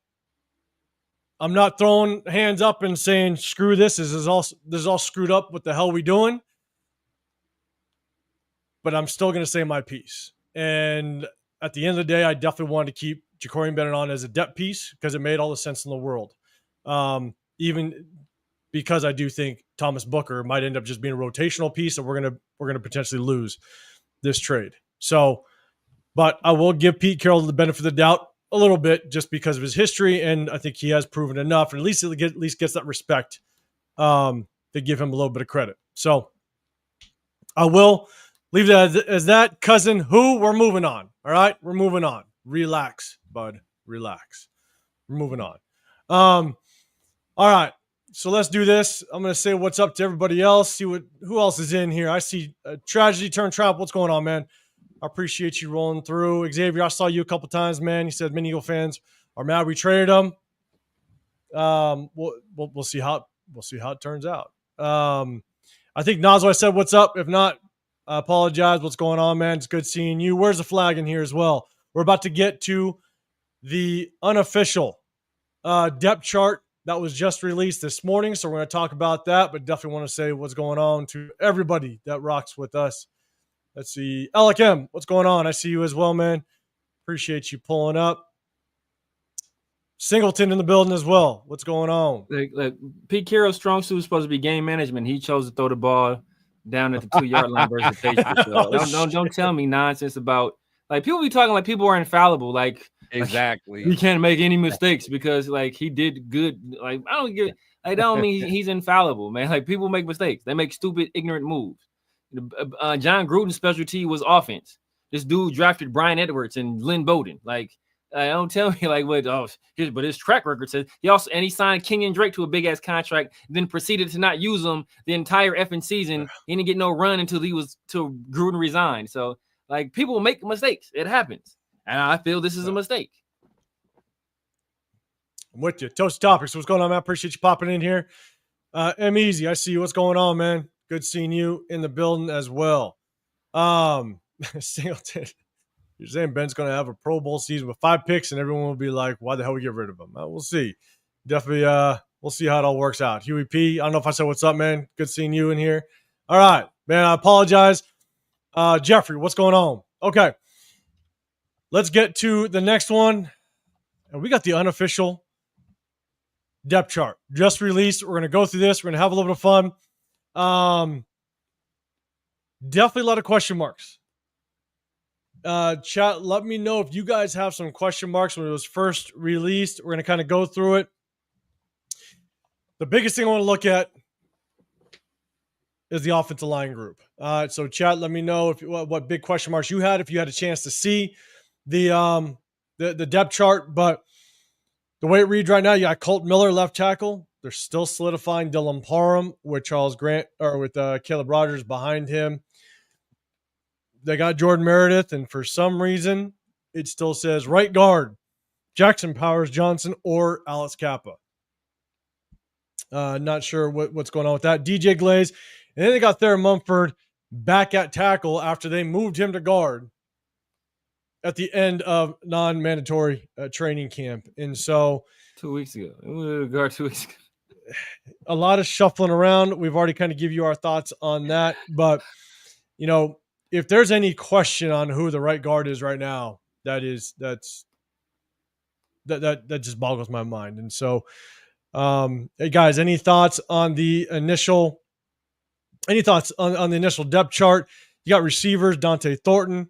throwing hands up and saying screw this. This is all screwed up. What the hell are we doing? But I'm still going to say my piece. And at the end of the day, I definitely wanted to keep Jakorian Bennett on as a depth piece because it made all the sense in the world. Even because I do think Thomas Booker might end up just being a rotational piece, and we're gonna potentially lose this trade. So, but I will give Pete Carroll the benefit of the doubt a little bit just because of his history, and I think he has proven enough, and at least gets that respect to give him a little bit of credit. So I will leave that as that. Cousin who, we're moving on. All right, we're moving on. Relax, bud. Relax. We're moving on. All right, so let's do this. I'm going to say what's up to everybody else, see who else is in here. I see Tragedy Turn Trap. What's going on, man? I appreciate you rolling through. Xavier, I saw you a couple times, man. You said many Eagle fans are mad we traded them. We'll see how it turns out. I think Nazo, I said what's up. If not, I apologize. What's going on, man? It's good seeing you. Where's the flag in here as well? We're about to get to the unofficial depth chart that was just released this morning, so we're going to talk about that, but definitely want to say what's going on to everybody that rocks with us. Let's see. Alec M, what's going on? I see you as well, man. Appreciate you pulling up. Singleton in the building as well. What's going on? Like Pete Carroll's strong suit was supposed to be game management. He chose to throw the ball down at the 2-yard line versus the Patriots. So don't tell me nonsense about people be talking like people are infallible. Exactly. He can't make any mistakes because he did good. I don't mean he's infallible, man. People make mistakes. They make stupid, ignorant moves. John Gruden's specialty was offense. This dude drafted Brian Edwards and Lynn Bowden. Don't tell me but his track record says he signed Kenyon Drake to a big ass contract, then proceeded to not use him the entire effing season. He didn't get no run till Gruden resigned. So people make mistakes. It happens. And I feel this is a mistake. I'm with you. Toast Topics. What's going on, man? Appreciate you popping in here. M Easy, I see you. What's going on, man? Good seeing you in the building as well. Singleton, you're saying Ben's going to have a Pro Bowl season with 5 picks, and everyone will be like, why the hell we get rid of him? We'll see. Definitely, we'll see how it all works out. Huey P, I don't know if I said what's up, man. Good seeing you in here. All right, man, I apologize. Jeffrey, what's going on? Okay. Let's get to the next one. And we got the unofficial depth chart just released. We're going to go through this. We're going to have a little bit of fun. Definitely a lot of question marks. Chat, let me know if you guys have some question marks when it was first released. We're going to kind of go through it. The biggest thing I want to look at is the offensive line group. So chat, let me know what big question marks you had, if you had a chance to see the depth chart. But the way it reads right now, you got Colt Miller, left tackle. They're still solidifying Dylan Parham with Charles Grant or with Caleb Rogers behind him. They got Jordan Meredith, and for some reason, it still says right guard, Jackson Powers Johnson or Alex Kappa. Not sure what's going on with that. DJ Glaze, and then they got Thayer Mumford back at tackle after they moved him to guard at the end of non-mandatory training camp. And so 2 weeks ago. Guard 2 weeks ago. a lot of shuffling around. We've already kind of give you our thoughts on that, but if there's any question on who the right guard is right now, that just boggles my mind. And so, hey guys, any thoughts on the initial depth chart? You got receivers, Dante Thornton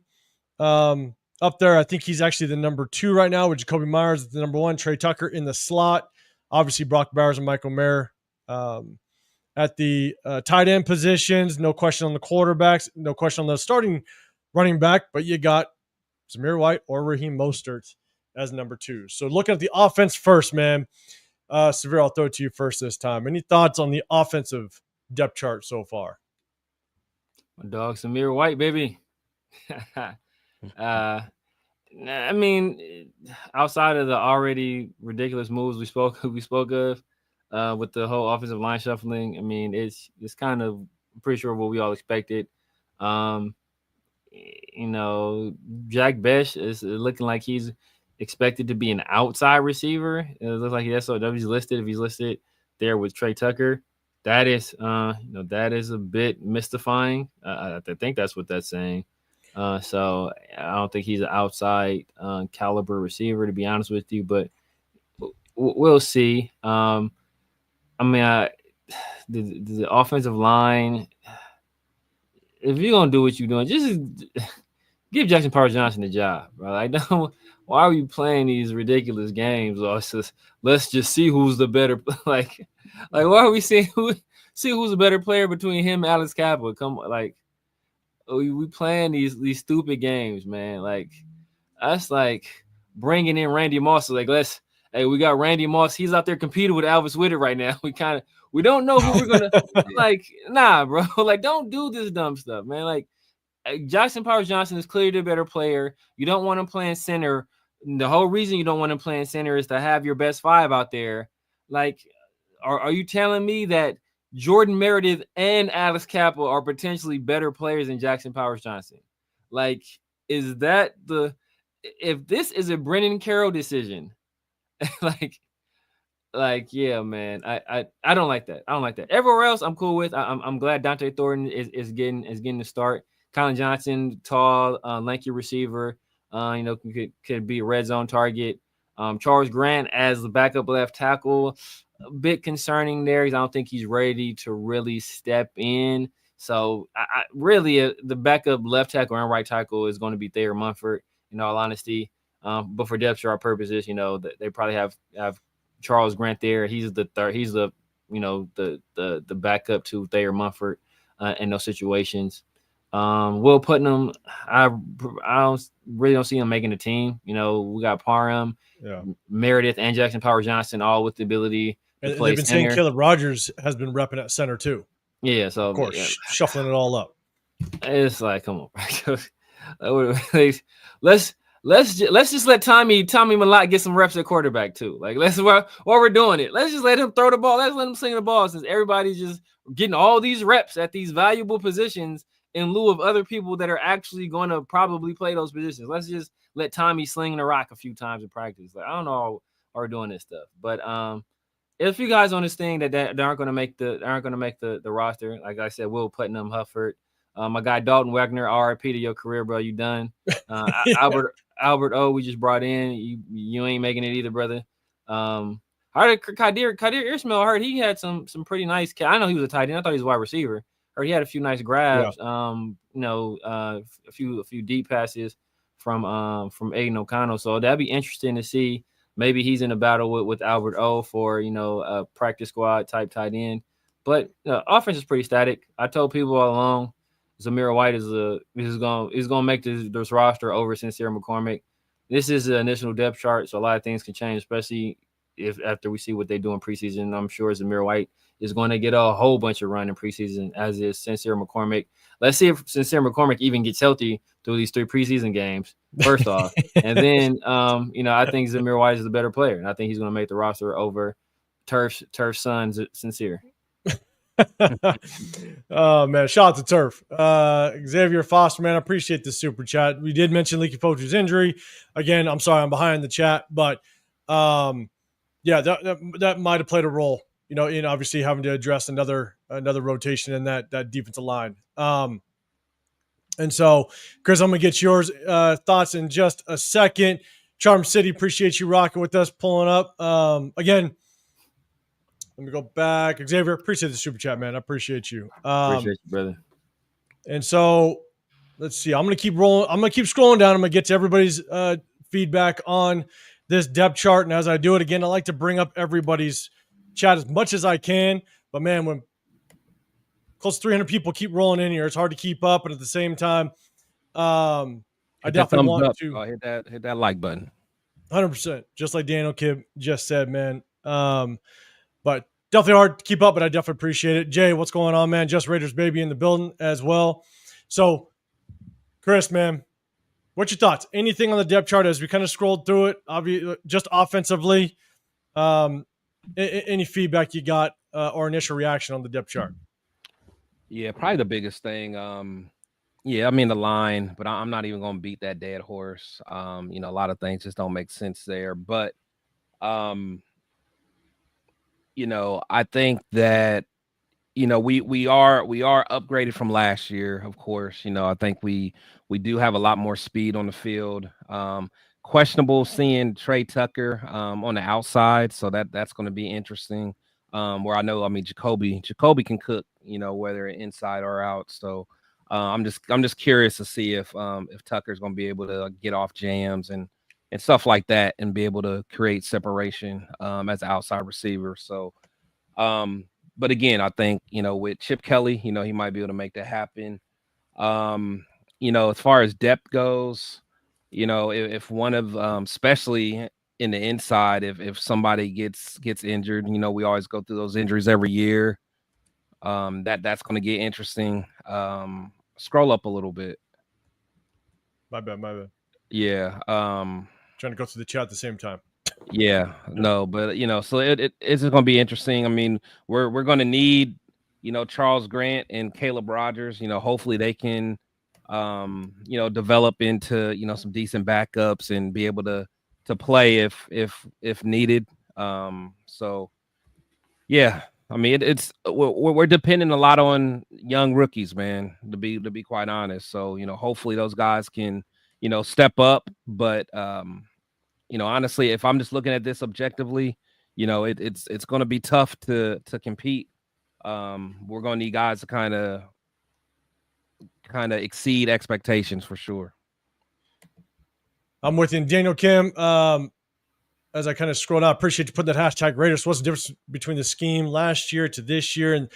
up there. I think he's actually the number 2 right now, with Jacoby Myers at the number 1, Trey Tucker in the slot. Obviously, Brock Bowers and Michael Mayer at the tight end positions. No question on the quarterbacks. No question on the starting running back. But you got Zamir White or Raheem Mostert as number 2. So looking at the offense first, man. Severe, I'll throw it to you first this time. Any thoughts on the offensive depth chart so far? My dog Zamir White, baby. I mean, outside of the already ridiculous moves we spoke of with the whole offensive line shuffling, I mean, it's kind of pretty sure what we all expected. Jack Besh is looking like he's expected to be an outside receiver. It looks like that's what he's listed. If he's listed there with Trey Tucker, that is that is a bit mystifying. I think that's what that's saying. So I don't think he's an outside caliber receiver, to be honest with you, but we'll see. I mean, the offensive line, if you're going to do what you're doing, just give Jackson Powers Johnson a job, right? Why are you playing these ridiculous games? Or let's just see who's the better, like why are we see who's the better player between him and Alex Cappa? Come on, like, we playing these stupid games, man. Like, that's like bringing in Randy Moss. Like, we got Randy Moss. He's out there competing with Alvis Whittaker right now. We don't know who we're gonna like. Nah, bro. Like, don't do this dumb stuff, man. Like, Jackson Powers Johnson is clearly the better player. You don't want him playing center. The whole reason you don't want him playing center is to have your best 5 out there. Like, are you telling me that Jordan Meredith and Alex Cappa are potentially better players than Jackson Powers Johnson? Like, is that if this is a Brennan Carroll decision, like, yeah, man, I don't like that. I don't like that. Everywhere else, I'm cool with. I'm glad Dante Thornton is getting the start. Colin Johnson, tall, lanky receiver, could be a red zone target. Charles Grant as the backup left tackle, a bit concerning there. I don't think he's ready to really step in. So I really the backup left tackle and right tackle is going to be Thayer Munford, in all honesty. But for depth chart purposes, they probably have Charles Grant there. He's the third. He's the backup to Thayer Munford in those situations. Will Putnam, I don't see him making the team. We got Parham, Meredith, and Jackson Powers Johnson all with the ability to play they've been center. saying Caleb Rogers has been repping at center too. Yeah, so of course, shuffling it all up. It's like, come on, let's just let Tommy Malott get some reps at quarterback too. Like, while we're doing it, let's just let him throw the ball. Let's let him sling the ball, since everybody's just getting all these reps at these valuable positions in lieu of other people that are actually going to probably play those positions. Let's just let Tommy sling the rock a few times in practice. Like, I don't know how we're doing this stuff, but if you guys on this thing that aren't going to make the roster, like I said, Will Putnam, Hufford, my guy Dalton Wagner, RIP to your career, bro. You done. Albert O, we just brought in. You ain't making it either, brother. Kadir Ismail, I heard he had some pretty nice. I know he was a tight end. I thought he was a wide receiver. Or he had a few nice grabs. Yeah. A few deep passes from Aiden O'Connell. So that'd be interesting to see. Maybe he's in a battle with Albert O for a practice squad type tight end. But offense is pretty static. I told people all along, Zamir White is gonna make this roster over Sincere McCormick. This is the initial depth chart, so a lot of things can change, especially if after we see what they do in preseason. I'm sure Zamir White is going to get a whole bunch of run in preseason, as is Sincere McCormick. Let's see if Sincere McCormick even gets healthy through these 3 preseason games, first off. And then, I think Zamir White is the better player, and I think he's going to make the roster over Turf's son, Sincere. Oh, man. Shout out to Turf. Xavier Foster, man, I appreciate the super chat. We did mention Leaky Poacher's injury. Again, I'm sorry I'm behind the chat, but yeah, that might have played a role and obviously having to address another rotation in that defensive line. And so, Chris, I'm gonna get yours thoughts in just a second. Charm City, appreciate you rocking with us, pulling up. Again, let me go back. Xavier, appreciate the super chat, man. I appreciate you. Appreciate you, brother. And so, let's see. I'm gonna keep rolling. I'm gonna keep scrolling down. I'm gonna get to everybody's feedback on this depth chart. And as I do it again, I like to bring up everybody's chat as much as I can. But man, when close to 300 people keep rolling in here, it's hard to keep up. And at the same time, I definitely want to hit that like button. 100%, just like Daniel Kidd just said, man. But definitely hard to keep up, but I definitely appreciate it. Jay, what's going on, man? Just Raiders baby in the building as well. So, Chris, man, what's your thoughts? Anything on the depth chart as we kind of scrolled through it? Obviously, just offensively, any feedback you got or initial reaction on the depth chart? Yeah, probably the biggest thing. Yeah, I mean the line, but I'm not even going to beat that dead horse. A lot of things just don't make sense there. But, I think that, we are upgraded from last year. Of course, I think we do have a lot more speed on the field. Questionable seeing Trey Tucker on the outside, so that's going to be interesting. Where Jacoby can cook, whether inside or out. So I'm just curious to see if Tucker's going to be able to get off jams and stuff like that and be able to create separation as an outside receiver. So, but again, I think with Chip Kelly, he might be able to make that happen. As far as depth goes, if one of especially in the inside, if somebody gets injured, we always go through those injuries every year. That's going to get interesting. Scroll up a little bit. My bad. Yeah. Trying to go through the chat at the same time. Yeah. No, but so it is going to be interesting. I mean, we're going to need Charles Grant and Caleb Rogers. Hopefully they can develop into some decent backups and be able to play if needed. So yeah, I mean we're depending a lot on young rookies, man, to be quite honest. So hopefully those guys can step up. But honestly, if I'm just looking at this objectively, it's going to be tough to compete. We're going to need guys to kind of exceed expectations for sure. I'm with you, Daniel Kim. As I kind of scroll down, I appreciate you putting that hashtag Raiders. What's the difference between the scheme last year to this year? And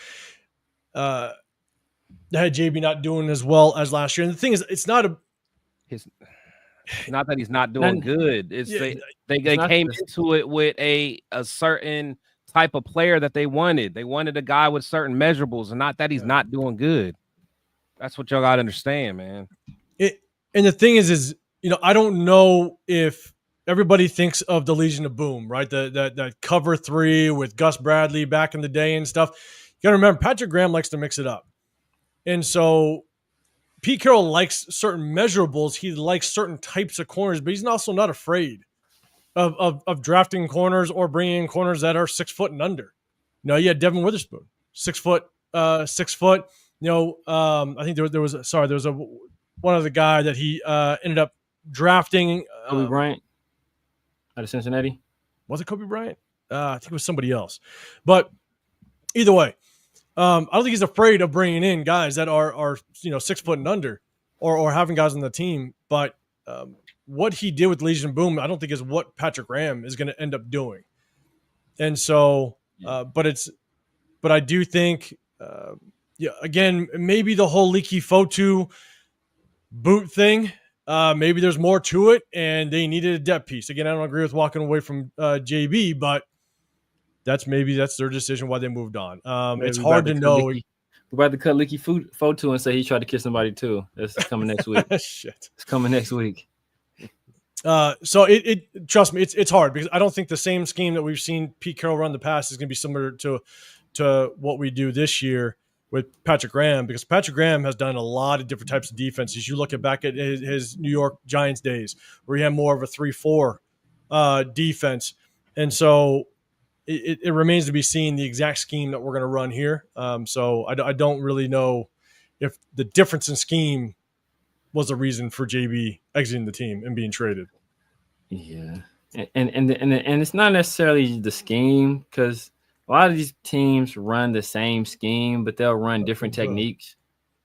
had JB not doing as well as last year. And the thing is, it's not not that he's not doing good. It's they came into it with a certain type of player that they wanted. They wanted a guy with certain measurables, and not that he's not doing good. That's what y'all got to understand, man. And the thing is I don't know if everybody thinks of the Legion of Boom, right? That cover 3 with Gus Bradley back in the day and stuff. You got to remember, Patrick Graham likes to mix it up. And so Pete Carroll likes certain measurables. He likes certain types of corners, but he's also not afraid of drafting corners or bringing in corners that are 6 foot and under. You had Devin Witherspoon, 6 foot. I think there was one other guy that he ended up drafting. Kobe Bryant out of Cincinnati. Was it Kobe Bryant? I think it was somebody else. But either way, I don't think he's afraid of bringing in guys that are 6 foot and under, or having guys on the team. But what he did with Legion Boom, I don't think is what Patrick Graham is going to end up doing. And so, but I do think, again, maybe the whole Leaky Fotu boot thing. Maybe there's more to it, and they needed a depth piece. Again, I don't agree with walking away from JB, but that's their decision why they moved on. It's hard to know. We're about to cut Leaky Fotu and say he tried to kiss somebody too. That's coming next week. Shit, it's coming next week. So it trust me, it's hard because I don't think the same scheme that we've seen Pete Carroll run in the past is going to be similar to what we do this year with Patrick Graham, because Patrick Graham has done a lot of different types of defenses. You look back at his New York Giants days where he had more of a 3-4 defense. And so it remains to be seen the exact scheme that we're going to run here. So I don't really know if the difference in scheme was a reason for JB exiting the team and being traded. Yeah, and it's not necessarily the scheme, because a lot of these teams run the same scheme, but they'll run different techniques.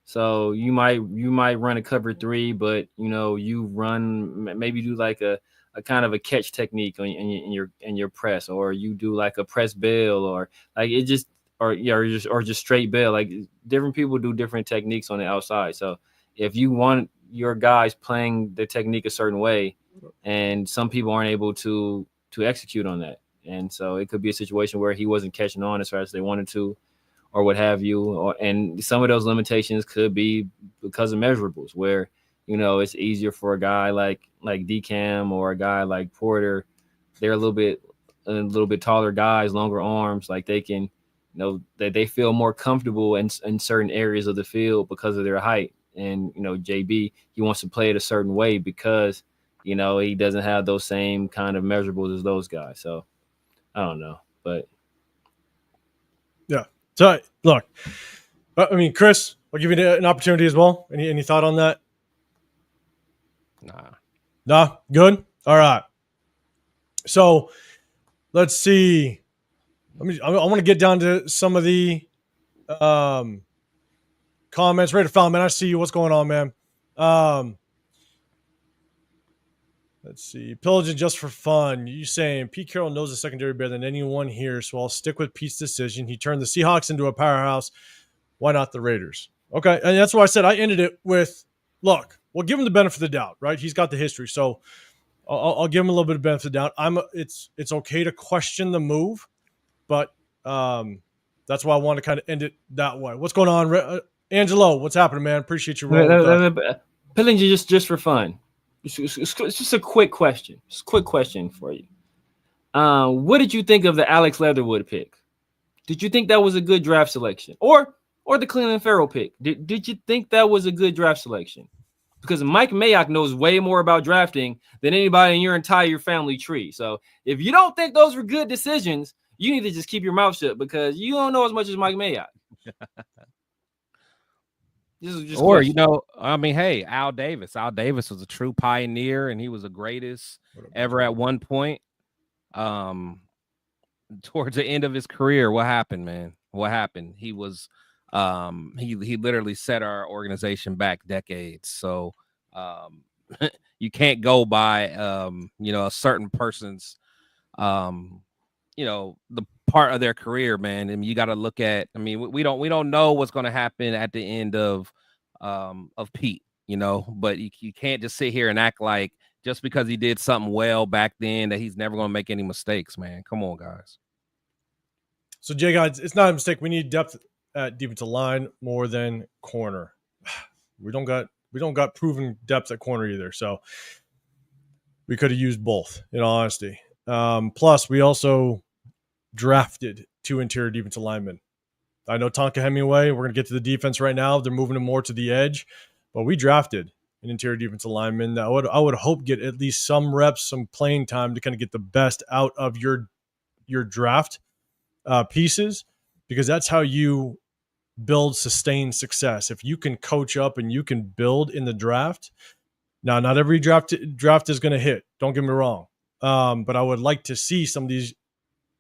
So you might run a cover 3, but you run maybe do like a kind of a catch technique in your press, or you do like a press bail, or like it just or just straight bail. Like different people do different techniques on the outside. So if you want your guys playing the technique a certain way, and some people aren't able to execute on that, and so it could be a situation where he wasn't catching on as fast as they wanted to, or what have you, and some of those limitations could be because of measurables, where it's easier for a guy like DCAM or a guy like Porter. They're a little bit taller guys, longer arms, like they can that they feel more comfortable in certain areas of the field because of their height. And JB, he wants to play it a certain way because he doesn't have those same kind of measurables as those guys. So I don't know, but yeah. So look, I mean, Chris, I'll give you an opportunity as well. Any thought on that? Nah, good. All right. So let's see. I want to get down to some of the comments. Raider Foul, man, I see you. What's going on, man? Let's see. Pillaging just for fun. You saying Pete Carroll knows the secondary better than anyone here, so I'll stick with Pete's decision. He turned the Seahawks into a powerhouse. Why not the Raiders? Okay, and that's why I said I ended it with, look, we'll give him the benefit of the doubt, right? He's got the history, so I'll give him a little bit of benefit of the doubt. It's okay to question the move, but that's why I want to kind of end it that way. What's going on, Angelo? What's happening, man? Appreciate you rolling. Pillaging just for fun. It's just a quick question. Just a quick question for you. What did you think of the Alex Leatherwood pick? Did you think that was a good draft selection? Or the Cleveland Farrell pick? Did you think that was a good draft selection? Because Mike Mayock knows way more about drafting than anybody in your entire family tree. So if you don't think those were good decisions, you need to just keep your mouth shut, because you don't know as much as Mike Mayock. Or, I mean, hey, Al Davis. Al Davis was a true pioneer, and he was the greatest ever at one point. Towards the end of his career, what happened, man? What happened? He was he literally set our organization back decades. So you can't go by a certain person's the part of their career, man. And you got to look at, I mean, we don't know what's going to happen at the end of Pete, but you can't just sit here and act like just because he did something well back then that he's never going to make any mistakes, man. Come on, guys. So, Jay, guys, it's not a mistake. We need depth at defensive line more than corner. We don't got proven depth at corner either. So we could have used both, in all honesty. Plus, we also drafted 2 interior defensive linemen. I know Tonka Hemingway, we're going to get to the defense right now. They're moving him more to the edge, but we drafted an interior defensive lineman that I would hope get at least some reps, some playing time to kind of get the best out of your draft pieces, because that's how you build sustained success. If you can coach up and you can build in the draft. Now, not every draft is going to hit. Don't get me wrong. But I would like to see some of these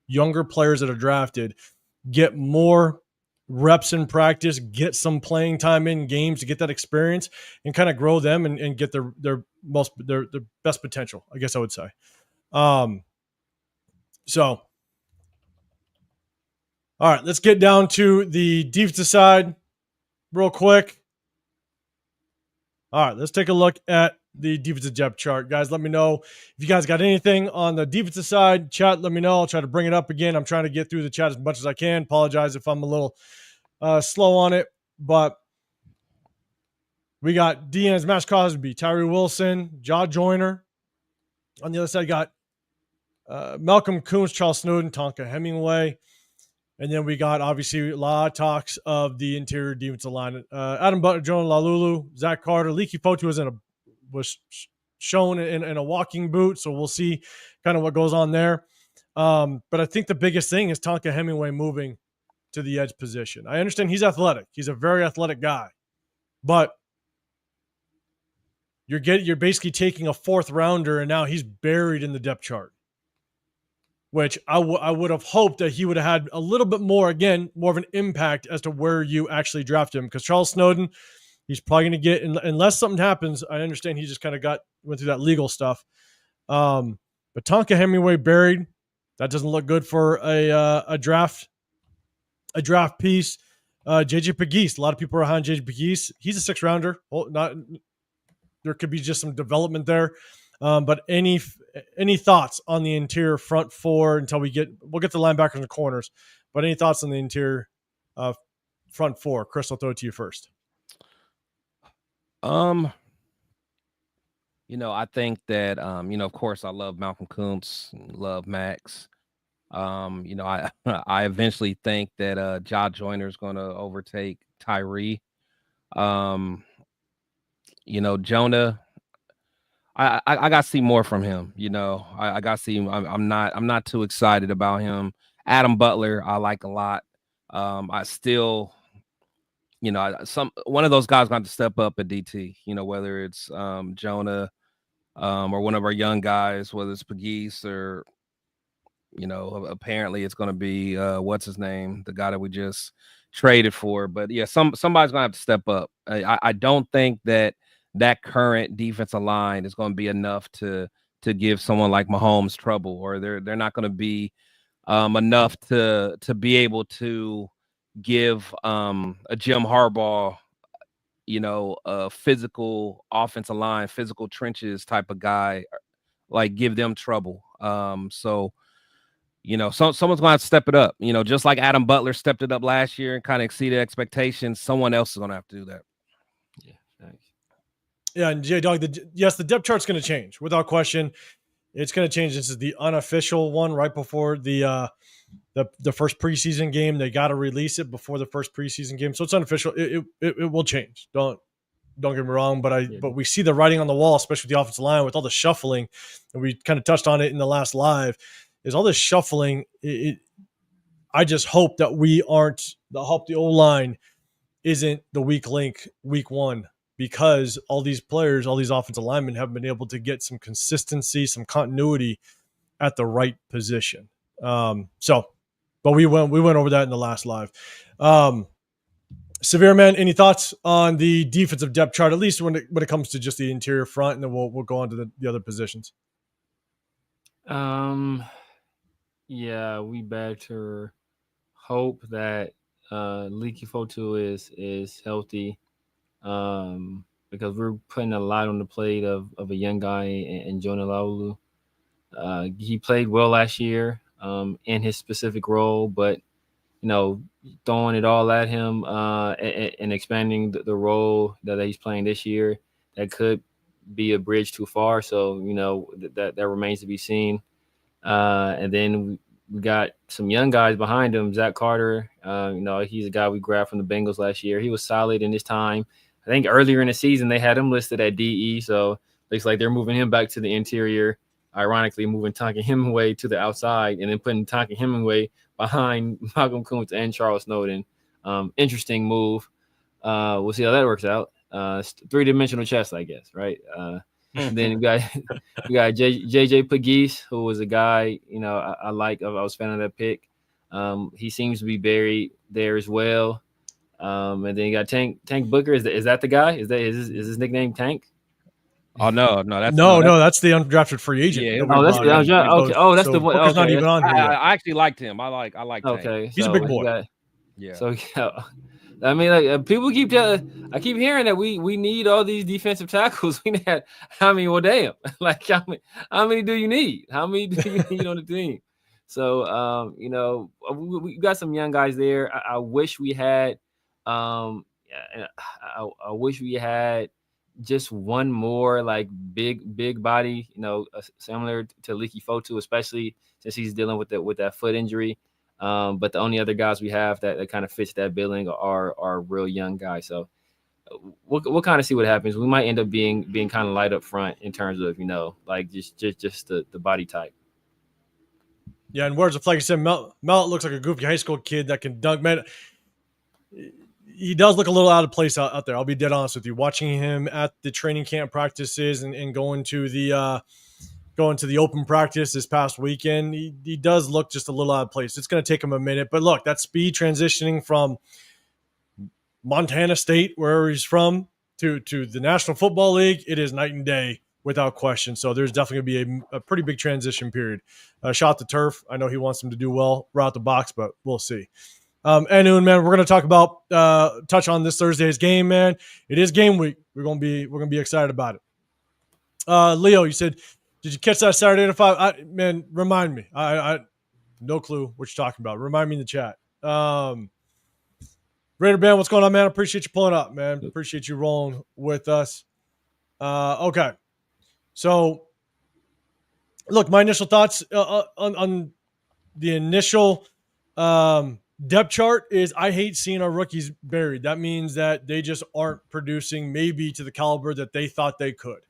younger players that are drafted get more reps in practice, get some playing time in games to get that experience and kind of grow them and get their best potential, I guess I would say. So, all right, let's get down to the defensive side real quick. All right, let's take a look at the defensive depth chart. Guys, let me know if you guys got anything on the defensive side. Chat, let me know. I'll try to bring it up again. I'm trying to get through the chat as much as I can. Apologize if I'm a little slow on it, but we got Dean's Mash Cosby, Tyree Wilson, Jaw Joyner. On the other side, got Malcolm Coons, Charles Snowden, Tonka Hemingway. And then we got, obviously, a lot of talks of the interior defensive line. Adam Butler, Jonah Lalulu, Zach Carter. Leaky Fotu was shown in a walking boot, so we'll see kind of what goes on there. But I think the biggest thing is Tonka Hemingway moving to the edge position. I understand he's athletic. He's a very athletic guy. But you're basically taking a fourth rounder, and now he's buried in the depth chart, which I would have hoped that he would have had a little bit more, again, more of an impact as to where you actually draft him. Because Charles Snowden, he's probably going to get, unless something happens, I understand he just kind of went through that legal stuff. But Tonka Hemingway buried. That doesn't look good for a draft piece. JJ Pegues, a lot of people are behind JJ Pegues. He's a 6th rounder. There could be just some development there. But any thoughts on the interior front four until we'll get the linebackers and the corners. But any thoughts on the interior front four? Chris, I'll throw it to you first. I think that of course I love Malcolm Kuntz, love Max. I eventually think that Ja Joyner is going to overtake Tyree. Jonah, I got to see more from him. I got to see him. I'm not too excited about him. Adam Butler, I like a lot. I still, one of those guys going to step up at DT. Whether it's Jonah or one of our young guys, whether it's Pegues or apparently it's going to be what's his name, the guy that we just traded for. But yeah, somebody's going to have to step up. I don't think that current defensive line is going to be enough to give someone like Mahomes trouble, or they're not going to be enough to be able to give a Jim Harbaugh, a physical offensive line, physical trenches type of guy, like give them trouble. So someone's going to have to step it up. Just like Adam Butler stepped it up last year and kind of exceeded expectations, someone else is going to have to do that. Yeah, thanks. Yeah, and J-Dog, the depth chart's going to change without question. It's going to change. This is the unofficial one right before the first preseason game. They got to release it before the first preseason game, so it's unofficial. It will change. Don't get me wrong, but we see the writing on the wall, especially with the offensive line, with all the shuffling, and we kind of touched on it in the last live. Is all this shuffling? I just hope that we aren't. I hope the O-line isn't the weak link week one, because all these players, all these offensive linemen have been able to get some consistency, some continuity at the right position. But we went over that in the last live. Severe Man, any thoughts on the defensive depth chart, at least when it comes to just the interior front, and then we'll go on to the other positions. Yeah, we better hope that Leaky Fotu is healthy. Because we're putting a lot on the plate of a young guy in Jonah Laulu. He played well last year in his specific role, but throwing it all at him and expanding the role that he's playing this year, that could be a bridge too far. So that remains to be seen. And then we got some young guys behind him. Zach Carter, he's a guy we grabbed from the Bengals last year. He was solid in his time. I think earlier in the season they had him listed at DE, so looks like they're moving him back to the interior. Ironically, moving Tonka Hemingway to the outside and then putting Tonka Hemingway behind Malcolm Kuntz and Charles Snowden. Interesting move. We'll see how that works out. Three-dimensional chess, I guess, right? And then we got JJ Pegues, who was a guy I like. I was a fan of that pick. He seems to be buried there as well. And then you got Tank Booker. Is that the guy? Is his nickname Tank? Oh no, that's the undrafted free agent. Yeah, that's the okay. Oh, that's the one. Booker's okay, not even on here yet. I actually liked him. I like. Okay, Tank. He's a big boy. Yeah. So yeah, I mean, like people keep I keep hearing that we need all these defensive tackles. We had well, damn, like how many do you need? How many do you need on the team? So we got some young guys there. I wish we had. I wish we had just one more like big body, similar to Leaky Fotu, especially since he's dealing with that foot injury. But the only other guys we have that kind of fits that billing are real young guys. So we'll kind of see what happens. We might end up being kind of light up front in terms of like just the body type. Yeah, and words of like I said, Mel looks like a goofy high school kid that can dunk. Man, he does look a little out of place out there. I'll be dead honest with you. Watching him at the training camp practices and going to the open practice this past weekend, he does look just a little out of place. It's going to take him a minute. But look, that speed transitioning from Montana State, where he's from, to the National Football League, it is night and day without question. So there's definitely going to be a pretty big transition period. Shot the turf. I know he wants him to do well right out the box, but we'll see. Anyway, man, we're going to talk about touch on this Thursday's game, man. It is game week. We're going to be excited about it. Leo, you said, did you catch that Saturday at 5? Man, remind me. I no clue what you're talking about. Remind me in the chat. Raider Band, what's going on, man? Appreciate you pulling up, man. Appreciate you rolling with us. Okay. So, look, my initial thoughts on the initial depth chart is I hate seeing our rookies buried. That means that they just aren't producing maybe to the caliber that they thought they could.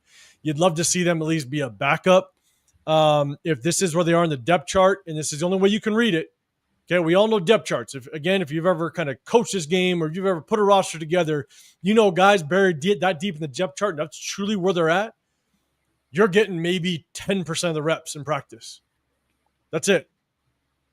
You'd love to see them at least be a backup. If this is where they are in the depth chart, and this is the only way you can read it, okay, we all know depth charts. If you've ever kind of coached this game or if you've ever put a roster together, you know guys buried that deep in the depth chart, and that's truly where they're at. You're getting maybe 10% of the reps in practice. That's it.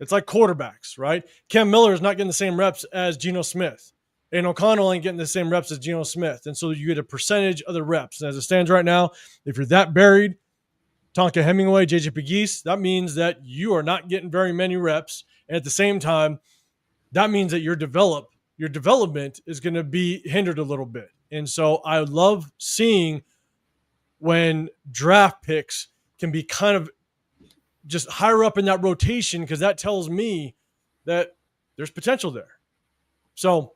It's like quarterbacks, right? Cam Miller is not getting the same reps as Geno Smith. And O'Connell ain't getting the same reps as Geno Smith. And so you get a percentage of the reps. And as it stands right now, if you're that buried, Tonka Hemingway, JJ Pegues, that means that you are not getting very many reps. And at the same time, that means that your development is going to be hindered a little bit. And so I love seeing when draft picks can be kind of just higher up in that rotation, because that tells me that there's potential there. So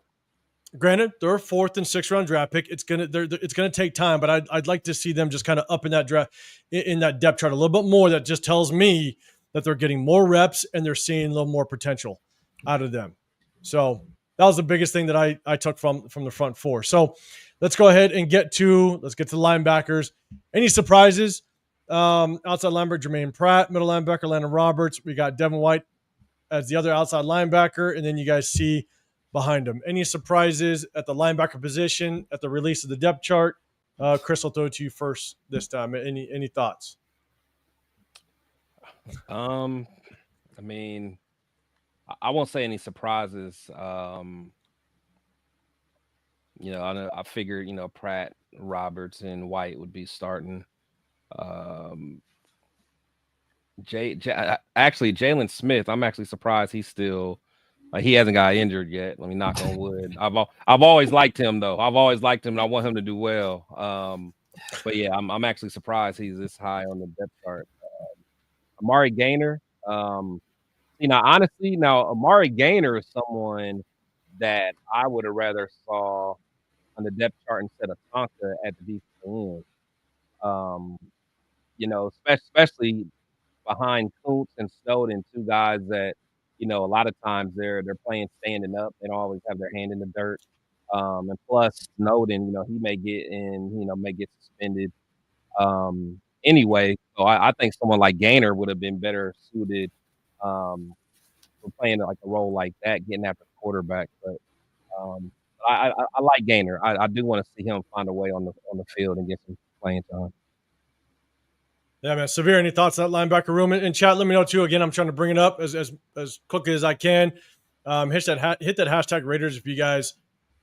granted, they're a 4th and 6th round draft pick. It's gonna take time, but I'd like to see them just kind of up in that draft, in that depth chart a little bit more. That just tells me that they're getting more reps and they're seeing a little more potential out of them. So that was the biggest thing that I took from the front four. So let's go ahead and get to the linebackers. Any surprises? Outside linebacker, Jermaine Pratt. Middle linebacker, Landon Roberts. We got Devin White as the other outside linebacker. And then you guys see behind him. Any surprises at the linebacker position at the release of the depth chart? Chris, I'll throw it to you first this time. Any thoughts? I mean, I won't say any surprises. I figured, Pratt, Roberts, and White would be starting. Actually, Jalen Smith, I'm actually surprised he's still he hasn't got injured yet. Let me knock on wood. I've always liked him though. I've always liked him, and I want him to do well. But yeah, I'm actually surprised he's this high on the depth chart. Amari Gaynor, honestly, Amari Gaynor is someone that I would have rather saw on the depth chart instead of Tonka at the defensive end. Especially behind Kuntz and Snowden, two guys that, a lot of times they're playing standing up. They don't always have their hand in the dirt. And plus Snowden, he may get suspended. Anyway, so I think someone like Gaynor would have been better suited for playing like a role like that, getting after the quarterback. But I like Gaynor. I do want to see him find a way on the field and get some playing time. Yeah, man. Severe, any thoughts on that linebacker room? In chat, let me know too. Again, I'm trying to bring it up as quickly as I can. Hit that hashtag Raiders if you guys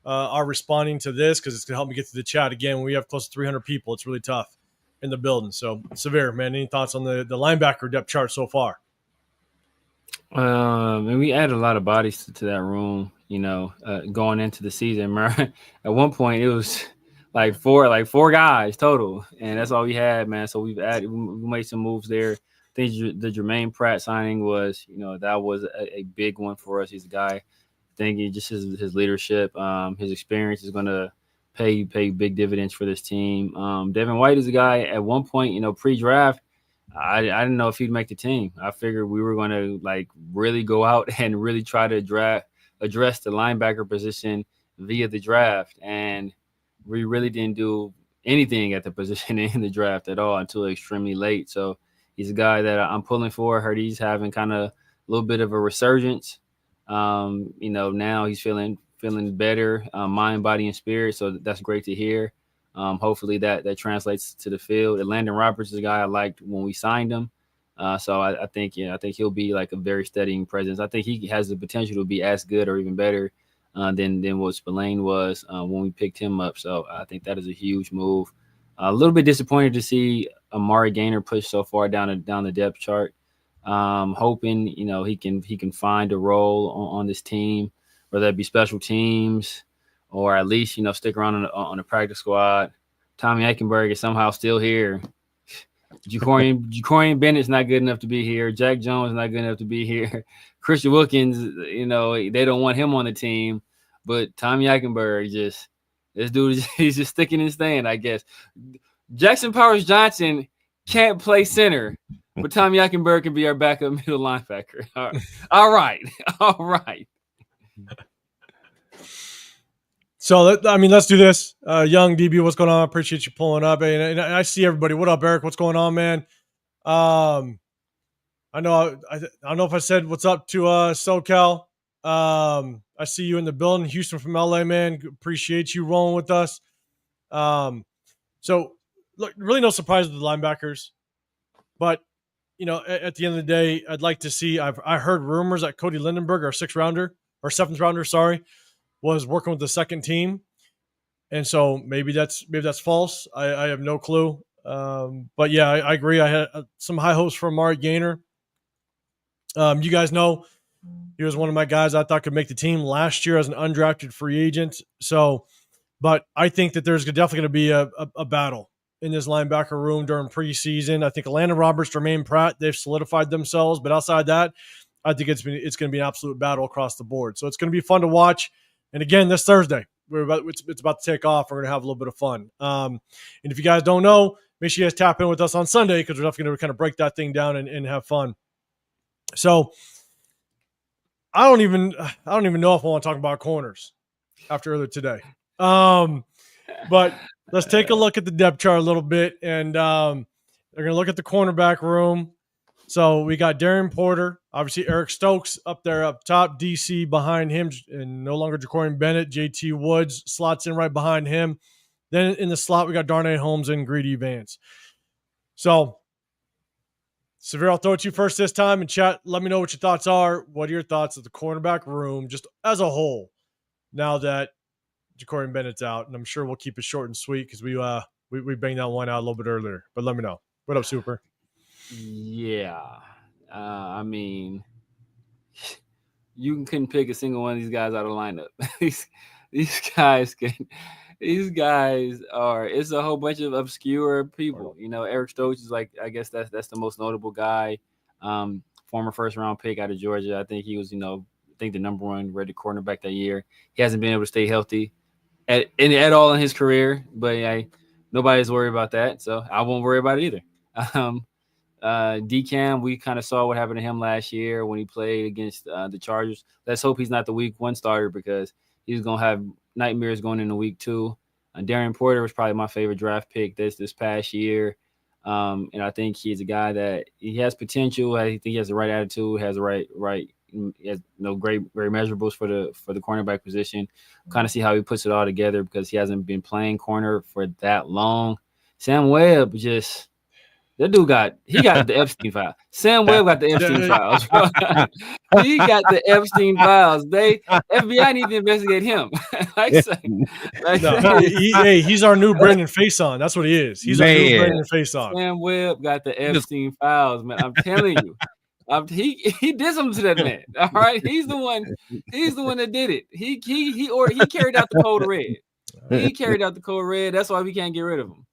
are responding to this, because it's going to help me get to the chat. Again, we have close to 300 people. It's really tough in the building. So, Severe, man, any thoughts on the linebacker depth chart so far? And we added a lot of bodies to that room, going into the season. At one point, it was like four guys total, and that's all we had, man. So we made some moves there. I think the Jermaine Pratt signing was, that was a big one for us. He's a guy. I think just his leadership, his experience is going to pay big dividends for this team. Devin White is a guy at one point, pre-draft, I didn't know if he'd make the team. I figured we were going to really go out and really try to address the linebacker position via the draft, and we really didn't do anything at the position in the draft at all until extremely late. So He's a guy that I'm pulling for. I heard he's having kind of a little bit of a resurgence. Now he's feeling better, mind, body, and spirit. So that's great to hear. Hopefully that translates to the field. Landon Roberts is a guy I liked when we signed him. So I think he'll be like a very steadying presence. I think he has the potential to be as good or even better than what Spillane was when we picked him up. So I think that is a huge move. A little bit disappointed to see Amari Gaynor push so far down the depth chart. Hoping he can find a role on this team, whether it be special teams or at least stick around on the practice squad. Tommy Eichenberg is somehow still here. Jakorian Bennett's not good enough to be here. Jack Jones is not good enough to be here. Christian Wilkins, they don't want him on the team, but Tommy Eichenberg this dude he's just sticking and staying, I guess. Jackson Powers Johnson can't play center, but Tommy Eichenberg can be our backup middle linebacker. All right. So, let's do this. Young DB, what's going on? I appreciate you pulling up. And I see everybody. What up, Eric? What's going on, man? I don't know if I said what's up to SoCal. I see you in the building. Houston from LA, man. Appreciate you rolling with us. So, look, really no surprise with the linebackers. But, at the end of the day, I'd like to see – I heard rumors that Cody Lindenberg, our 7th rounder, was working with the second team. And so maybe that's false. I have no clue. But, yeah, I agree. I had some high hopes for Amari Gaynor. You guys know he was one of my guys I thought could make the team last year as an undrafted free agent. So, but I think that there's definitely going to be a battle in this linebacker room during preseason. I think Landon Roberts, Jermaine Pratt, they've solidified themselves. But outside that, I think it's going to be an absolute battle across the board. So it's going to be fun to watch. And again, this Thursday, it's about to take off. We're going to have a little bit of fun. And if you guys don't know, make sure you guys tap in with us on Sunday because we're definitely going to kind of break that thing down and have fun. So I don't even know if I want to talk about corners after earlier today. But let's take a look at the depth chart a little bit, and they're going to look at the cornerback room. So we got Darren Porter, obviously Eric Stokes up there up top, DC behind him, and no longer Jakorian Bennett. JT Woods slots in right behind him. Then in the slot, we got Darnay Holmes and Greedy Vance. So, Severe, I'll throw it to you first this time in chat. Let me know what your thoughts are. What are your thoughts of the cornerback room just as a whole now that Jakorian Bennett's out? And I'm sure we'll keep it short and sweet because we banged that one out a little bit earlier. But let me know. What up, Super? Yeah. You couldn't pick a single one of these guys out of the lineup. These guys are, it's a whole bunch of obscure people. Eric Stokes is like, I guess that's the most notable guy. Former first round pick out of Georgia. I think he was, the number one rated cornerback that year. He hasn't been able to stay healthy at all in his career, but nobody's worried about that. So I won't worry about it either. DCAM, we kind of saw what happened to him last year when he played against the Chargers. Let's hope he's not the week one starter because he's going to have nightmares going into week 2. Darren Porter was probably my favorite draft pick this past year. And I think he's a guy that he has potential. I think he has the right attitude, has the right he has great measurables for the cornerback position. Kind of see how he puts it all together because he hasn't been playing corner for that long. Sam Webb that dude got the Epstein file. Sam Webb got the Epstein files. He got the Epstein files. FBI need to investigate him. He's our new Brendan Faison. That's what he is. He's our new Brendan Faison. Sam Webb got the Epstein files, man. I'm telling you. He did something to that man. All right. He's the one that did it. He carried out the code red. He carried out the code red. That's why we can't get rid of him.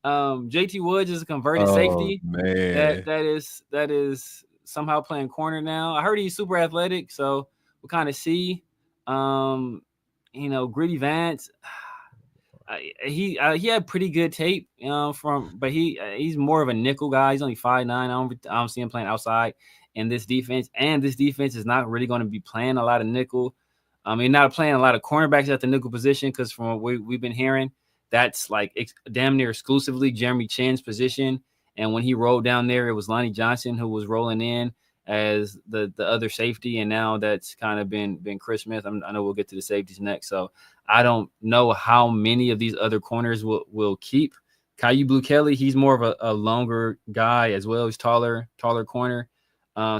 JT Woods is a converted safety. Man. That is somehow playing corner now. I heard he's super athletic, so we'll kind of see. Greedy Vance. He had pretty good tape but he's more of a nickel guy. He's only 5'9". I don't see him playing outside in this defense, and this defense is not really going to be playing a lot of nickel. Not playing a lot of cornerbacks at the nickel position because from what we've been hearing, that's like damn near exclusively Jeremy Chin's position. And when he rolled down there, it was Lonnie Johnson who was rolling in as the other safety, and now that's kind of been Chris Smith. I know we'll get to the safeties next, so I don't know how many of these other corners will keep. Caillou Blue Kelly, he's more of a longer guy as well. He's taller corner.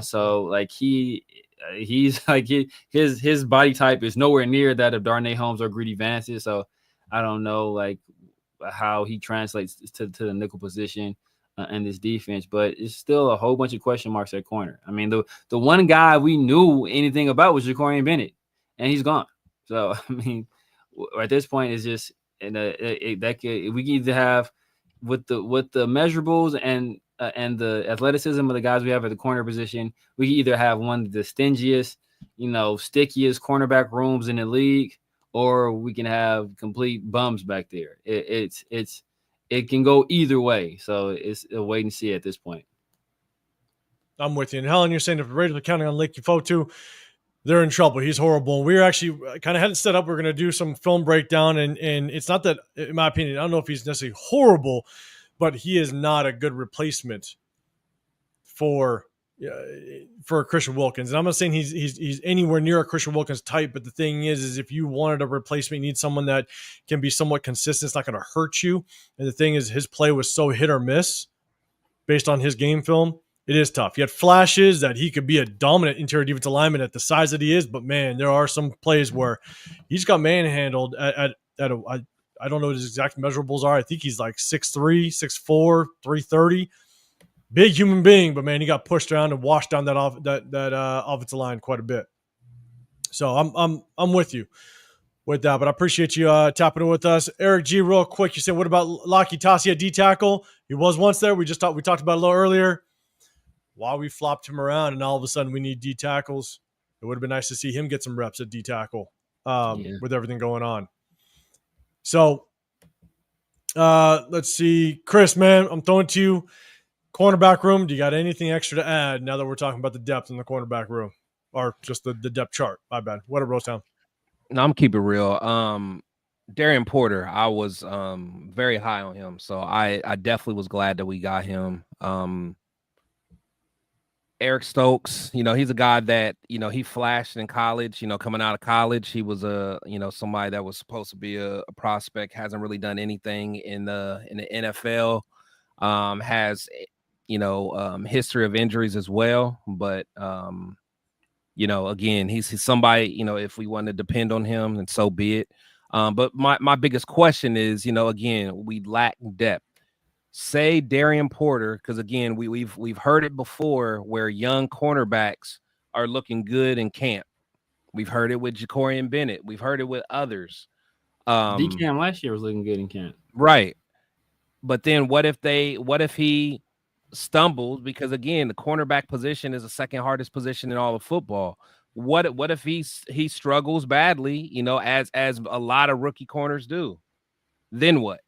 So like he's like his body type is nowhere near that of Darnay Holmes or Greedy Vance's. So I don't know like how he translates to the nickel position in this defense, but it's still a whole bunch of question marks at corner. I mean, the one guy we knew anything about was Jakorian Bennett, and he's gone. So I mean, at this point, it's just we can either have with the measurables and the athleticism of the guys we have at the corner position, we can either have one of the stingiest, stickiest cornerback rooms in the league, or we can have complete bums back there. It can go either way. So it's a wait and see at this point. I'm with you. And Helen, you're saying if the Raiders are counting on Lake Ufotu, they're in trouble. He's horrible. And we were actually kind of had it set up. We're going to do some film breakdown. And it's not that, in my opinion, I don't know if he's necessarily horrible, but he is not a good replacement for Christian Wilkins. And I'm not saying he's anywhere near a Christian Wilkins type, but the thing is if you wanted a replacement, you need someone that can be somewhat consistent. It's not going to hurt you. And the thing is, his play was so hit or miss based on his game film. It is tough. He had flashes that he could be a dominant interior defensive lineman at the size that he is, but man, there are some plays where he's got manhandled at I don't know what his exact measurables are. I think he's like 6'3", 6'4", 330. Big human being, but man, he got pushed around and washed down that offensive line quite a bit. So I'm with you with that, but I appreciate you tapping in with us. Eric G, real quick, you said, what about Laki Tassi at D tackle? He was once there. We talked about it a little earlier. Why we flopped him around, and all of a sudden we need D tackles. It would have been nice to see him get some reps at D tackle with everything going on. So let's see, Chris, man, I'm throwing to you. Cornerback room, do you got anything extra to add now that we're talking about the depth in the cornerback room, or just the depth chart? My bad. What a Rosetown. No, I'm keeping it real. Darian Porter, I was very high on him, so I definitely was glad that we got him. Eric Stokes, he's a guy that, he flashed in college, coming out of college. He was somebody that was supposed to be a prospect, hasn't really done anything in the NFL, has, history of injuries as well. But, again, he's somebody, if we want to depend on him, then so be it. But my biggest question is, again, we lack depth. Say Darian Porter, because again, we've heard it before where young cornerbacks are looking good in camp. We've heard it with Jakorian Bennett. We've heard it with others. D-Cam last year was looking good in camp. Right. But then what if he stumbles? Because again, the cornerback position is the second hardest position in all of football. What if he struggles badly, as a lot of rookie corners do? Then what?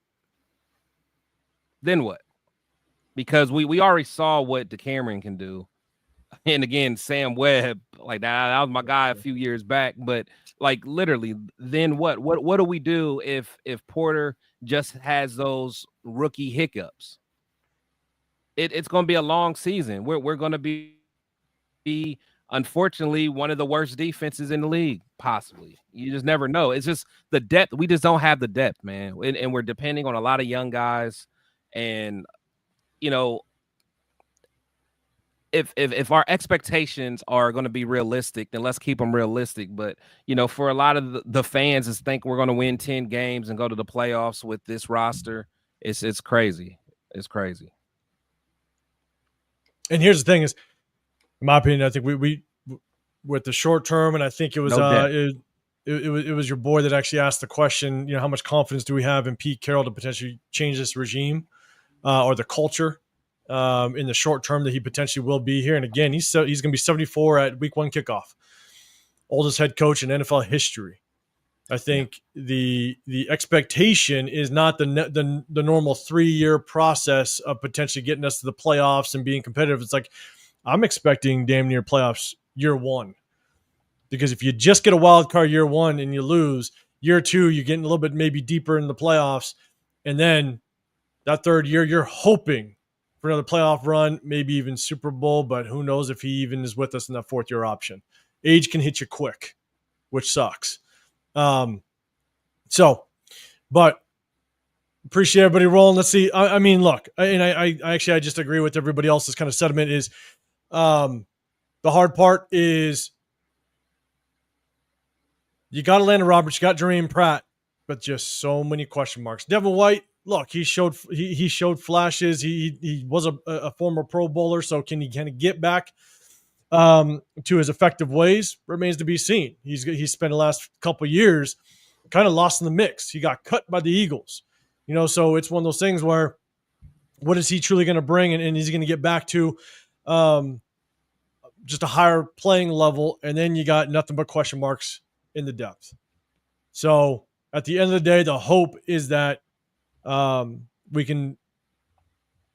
Because we already saw what DeCameron can do. And again, Sam Webb, like that was my guy a few years back. But like literally, then what? What do we do if Porter just has those rookie hiccups? It's going to be a long season. We're going to be unfortunately one of the worst defenses in the league, possibly. You just never know. It's just the depth. We just don't have the depth, man. And we're depending on a lot of young guys. And if our expectations are going to be realistic, then let's keep them realistic. But for a lot of the fans is think we're going to win 10 games and go to the playoffs with this roster, it's crazy. It's crazy. And here's the thing: is, in my opinion, I think we with the short term, and I think it was it was your boy that actually asked the question. How much confidence do we have in Pete Carroll to potentially change this regime? Or the culture in the short term that he potentially will be here. And again, he's going to be 74 at week 1 kickoff. Oldest head coach in NFL history. I think the expectation is not the normal 3-year process of potentially getting us to the playoffs and being competitive. It's like I'm expecting damn near playoffs year 1. Because if you just get a wild card year 1 and you lose, year 2, you're getting a little bit maybe deeper in the playoffs. And then that 3rd year, you're hoping for another playoff run, maybe even Super Bowl, but who knows if he even is with us in that fourth-year option. Age can hit you quick, which sucks. But appreciate everybody rolling. Let's see. I mean, look, and I just agree with everybody else's kind of sentiment is the hard part is you got Landon Roberts, you got Jermaine Pratt, but just so many question marks. Devin White, look, he showed flashes. He was a former Pro Bowler, so can he kind of get back to his effective ways? Remains to be seen. He's spent the last couple of years kind of lost in the mix. He got cut by the Eagles, so it's one of those things where what is he truly going to bring, and is he going to get back to just a higher playing level? And then you got nothing but question marks in the depth. So at the end of the day, the hope is that we can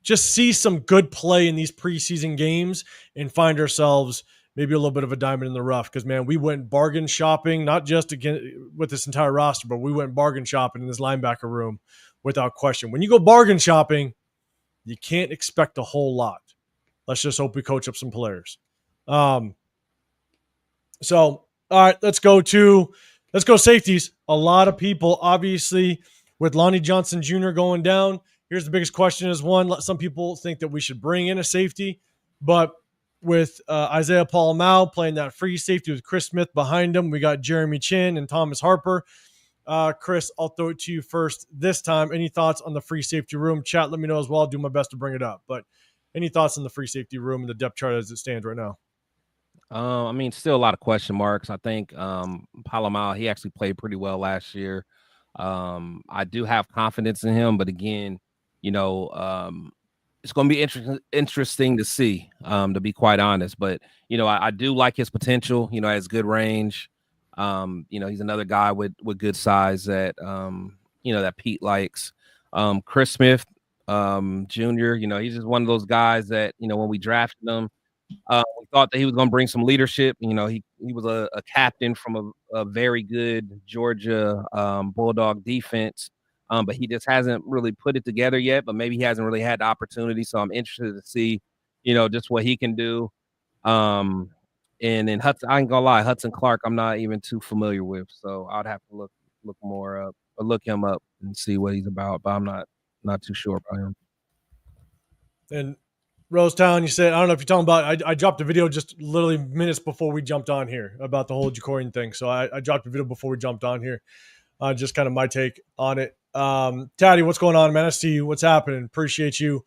just see some good play in these preseason games and find ourselves maybe a little bit of a diamond in the rough. Because, man, we went bargain shopping, not just again with this entire roster, but we went bargain shopping in this linebacker room without question. When you go bargain shopping, you can't expect a whole lot. Let's just hope we coach up some players. All right, let's go safeties. A lot of people, obviously, with Lonnie Johnson Jr. going down, here's the biggest question is one, some people think that we should bring in a safety, but with Isaiah Paul-Mao playing that free safety with Chris Smith behind him, we got Jeremy Chin and Thomas Harper. Chris, I'll throw it to you first this time. Any thoughts on the free safety room? Chat, let me know as well. I'll do my best to bring it up. But any thoughts on the free safety room and the depth chart as it stands right now? I mean, still a lot of question marks. I think Paul-Mao, he actually played pretty well last year. I do have confidence in him, but again, it's going to be interesting to see, to be quite honest. But, I do like his potential, has good range. He's another guy with good size that, that Pete likes. Chris Smith Jr., he's just one of those guys that, when we drafted him, we thought that he was going to bring some leadership. He was a captain from a very good Georgia Bulldog defense. But he just hasn't really put it together yet, but maybe he hasn't really had the opportunity. So I'm interested to see, just what he can do. And then Hudson, I ain't gonna lie, Hudson Clark, I'm not even too familiar with. So I'd have to look more up or look him up and see what he's about, but I'm not too sure about him. And Rosetown, you said, I don't know if you're talking about, I dropped a video just literally minutes before we jumped on here about the whole Jakorian thing. So I dropped a video before we jumped on here. Just kind of my take on it. Taddy, what's going on, man? I see you. What's happening? Appreciate you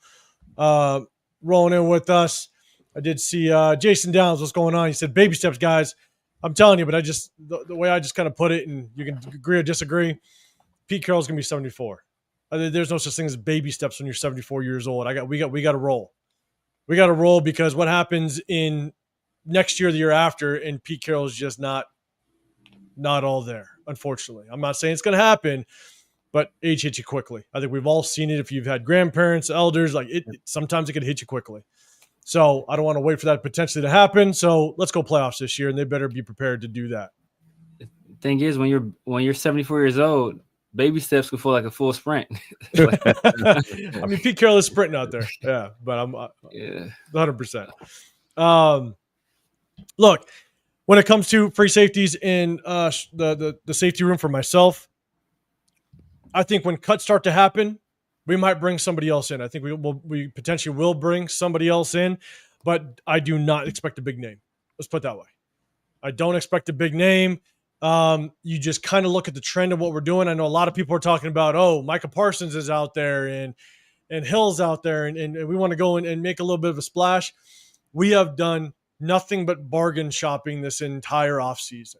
rolling in with us. I did see Jason Downs. What's going on? He said, baby steps, guys. I'm telling you, but the way I just kind of put it, and you can agree or disagree, Pete Carroll's going to be 74. There's no such thing as baby steps when you're 74 years old. We got to roll. We got to roll because what happens in next year, the year after, and Pete Carroll's just not all there, unfortunately. I'm not saying it's going to happen, but age hits you quickly. I think we've all seen it. If you've had grandparents, elders, sometimes it can hit you quickly. So I don't want to wait for that potentially to happen. So let's go playoffs this year, and they better be prepared to do that. The thing is, when you're 74 years old, baby steps can feel like a full sprint. I mean, Pete Carroll is sprinting out there. Yeah, but I'm 100%. Look, when it comes to free safeties in the safety room for myself, I think when cuts start to happen, we might bring somebody else in. I think we potentially will bring somebody else in, but I do not expect a big name. Let's put it that way. I don't expect a big name. You just kind of look at the trend of what we're doing. I know a lot of people are talking about, Micah Parsons is out there and Hill's out there, and we want to go and make a little bit of a splash. We have done nothing but bargain shopping this entire offseason.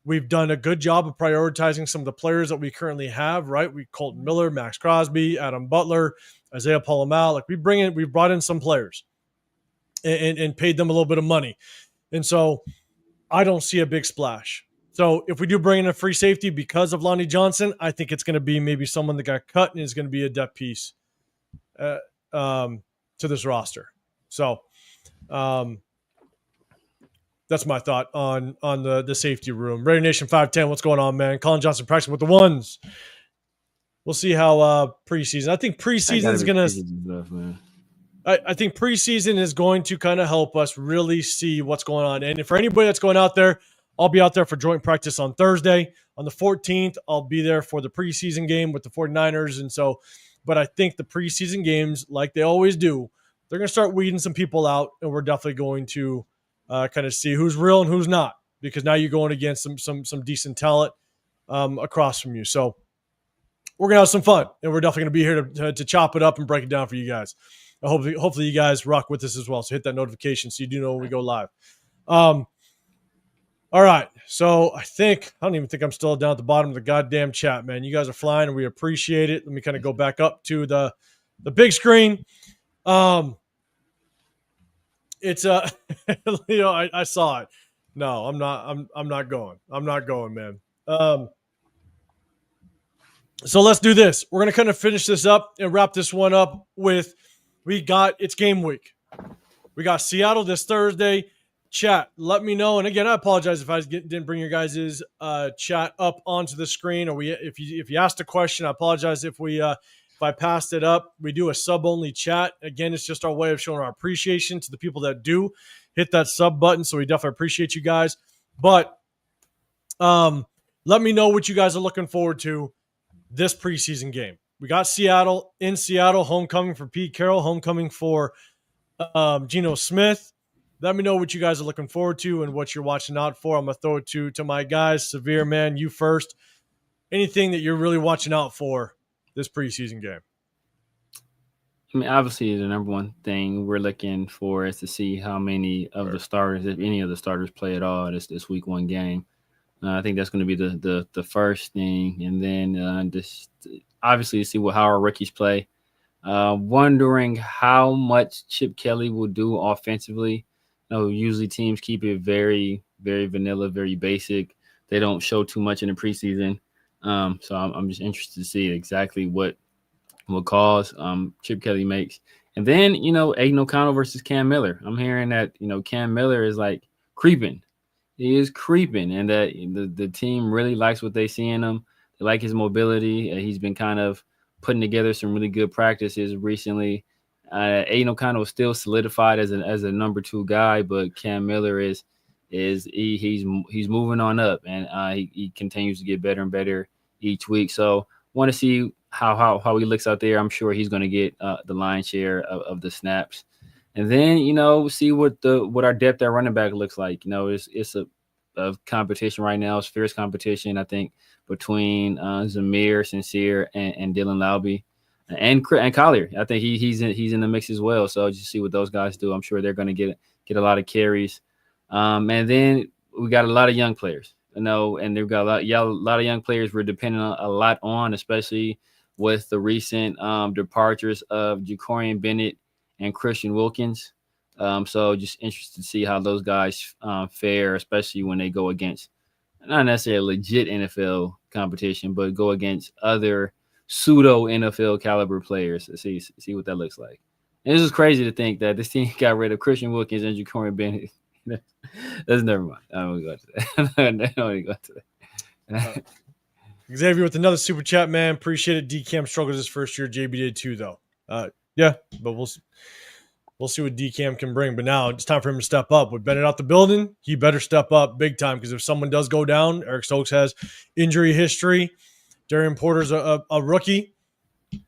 We've done a good job of prioritizing some of the players that we currently have, right? Colton Miller, Max Crosby, Adam Butler, Isaiah Paul-Mao. We've brought in some players and paid them a little bit of money. And so I don't see a big splash. So if we do bring in a free safety because of Lonnie Johnson, I think it's going to be maybe someone that got cut and is going to be a depth piece to this roster. So that's my thought on the safety room. Raider Nation 510, what's going on, man? Colin Johnson practicing with the ones. We'll see how preseason. I think preseason is going to I think preseason is going to kind of help us really see what's going on. And for anybody that's going out there, I'll be out there for joint practice on Thursday. On the 14th, I'll be there for the preseason game with the 49ers. And so, but I think the preseason games, like they always do, they're going to start weeding some people out, and we're definitely going to kind of see who's real and who's not, because now you're going against some decent talent across from you. So we're going to have some fun, and we're definitely going to be here to chop it up and break it down for you guys. Hopefully you guys rock with us as well. So hit that notification so you do know when we go live. All right. So I don't even think I'm still down at the bottom of the goddamn chat, man. You guys are flying and we appreciate it. Let me kind of go back up to the big screen. It's Leo, I saw it. No, I'm not going. I'm not going, man. So let's do this. We're going to kind of finish this up and wrap this one up with it's game week. We got Seattle this Thursday. Chat, let me know. And again, I apologize if I didn't bring your guys' chat up onto the screen, or if you asked a question, I apologize if I passed it up. We do a sub-only chat. Again, it's just our way of showing our appreciation to the people that do hit that sub button. So we definitely appreciate you guys. But let me know what you guys are looking forward to this preseason game. We got Seattle, homecoming for Pete Carroll, homecoming for Geno Smith. Let me know what you guys are looking forward to and what you're watching out for. I'm going to throw it to my guys. Severe, man, you first. Anything that you're really watching out for this preseason game? I mean, obviously, the number one thing we're looking for is to see how many of the starters, if any of the starters, play at all this week one game. I think that's going to be the first thing, and then just obviously see how our rookies play. Wondering how much Chip Kelly will do offensively. Usually teams keep it very, very vanilla, very basic. They don't show too much in the preseason. So I'm just interested to see exactly what calls Chip Kelly makes. And then, Aiden O'Connell versus Cam Miller. I'm hearing that, Cam Miller is like creeping. He is creeping, and that the team really likes what they see in him. They like his mobility. He's been kind of putting together some really good practices recently. Aiden O'Connell is still solidified as a number 2 guy, but Cam Miller he's moving on up, and he continues to get better and better each week. So want to see how he looks out there. I'm sure he's going to get the lion's share of the snaps. And then, see what our depth at running back looks like. It's a competition right now. It's fierce competition, I think, between Zamir, Sincere, and Dylan Laube, and Collier. I think he's in the mix as well. So just see what those guys do. I'm sure they're going to get a lot of carries. And then we got a lot of young players, and they've got a lot of young players we're depending a lot on, especially with the recent departures of Jakorian Bennett and Christian Wilkins. So just interested to see how those guys fare, especially when they go against not necessarily legit NFL competition, but go against other pseudo NFL caliber players to see what that looks like. And this is crazy to think that this team got rid of Christian Wilkins and Jakorian Bennett. That's never mind. I don't want to go to that. Xavier with another super chat, man. Appreciate it. DCam struggles his first year. JB did too, though. Yeah, but we'll see what DCam can bring. But now it's time for him to step up. With Bennett out the building, he better step up big time, because if someone does go down, Eric Stokes has injury history. Darian Porter's a rookie.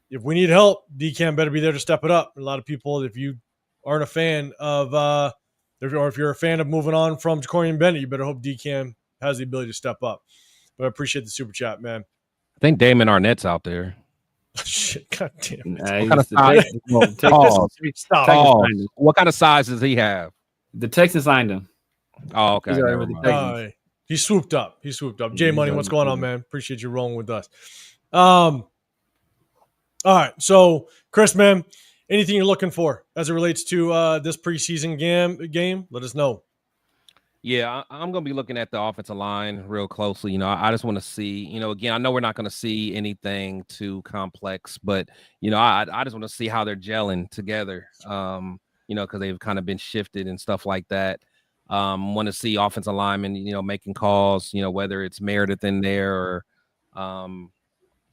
If we need help, DCam better be there to step it up. A lot of people, if you aren't a fan of or if you're a fan of moving on from Jakorian Bennett, you better hope DCam has the ability to step up. But I appreciate the super chat, man. I think Damon Arnett's out there. Shit, God damn it. What kind of size? What kind of size does he have? The Texans signed him. Oh, okay. He swooped up. J Money, what's going on, man? Appreciate you rolling with us. All right. So, Chris, man, anything you're looking for as it relates to this preseason game? Let us know. Yeah, I'm going to be looking at the offensive line real closely. I just want to see, again, I know we're not going to see anything too complex, but, I just want to see how they're gelling together, because they've kind of been shifted and stuff like that. Want to see offensive linemen, making calls, whether it's Meredith in there or, I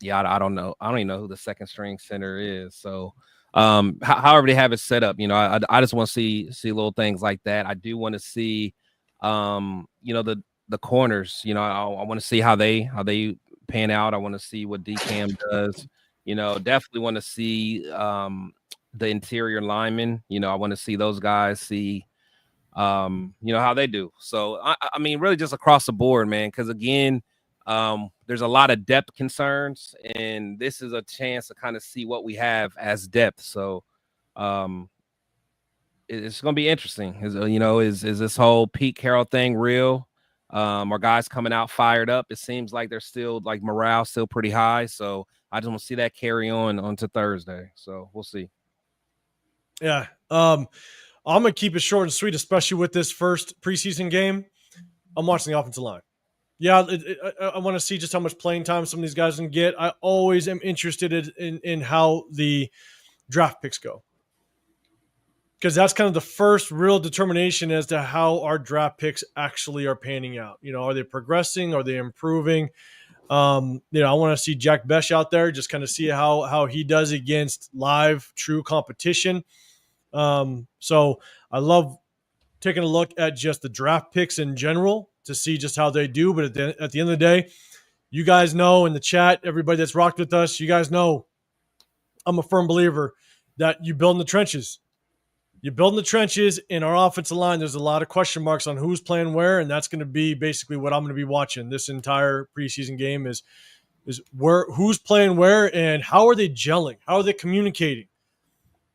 don't know. I don't even know who the second string center is. So however they have it set up, I just want to see little things like that. I do want to see, the corners. I want to see how they pan out. I want to see what DCAM does. Definitely want to see the interior linemen. I want to see those guys see, how they do. So I mean, really just across the board, man. Because again, there's a lot of depth concerns, and this is a chance to kind of see what we have as depth. So it's going to be interesting. Is this whole Pete Carroll thing real? Are guys coming out fired up? It seems like they're still like morale still pretty high. So I just want to see that carry on to Thursday. So we'll see. Yeah. I'm going to keep it short and sweet, especially with this first preseason game. I'm watching the offensive line. Yeah, I want to see just how much playing time some of these guys can get. I always am interested in how the draft picks go, because that's kind of the first real determination as to how our draft picks actually are panning out. Are they progressing? Are they improving? I want to see Jack Besh out there, just kind of see how he does against live, true competition. So I love taking a look at just the draft picks in general to see just how they do. But at the end of the day, you guys know in the chat, everybody that's rocked with us, you guys know I'm a firm believer that you build in the trenches. You build in the trenches in our offensive line. There's a lot of question marks on who's playing where, and that's going to be basically what I'm going to be watching this entire preseason game is who's playing where and how are they gelling? How are they communicating?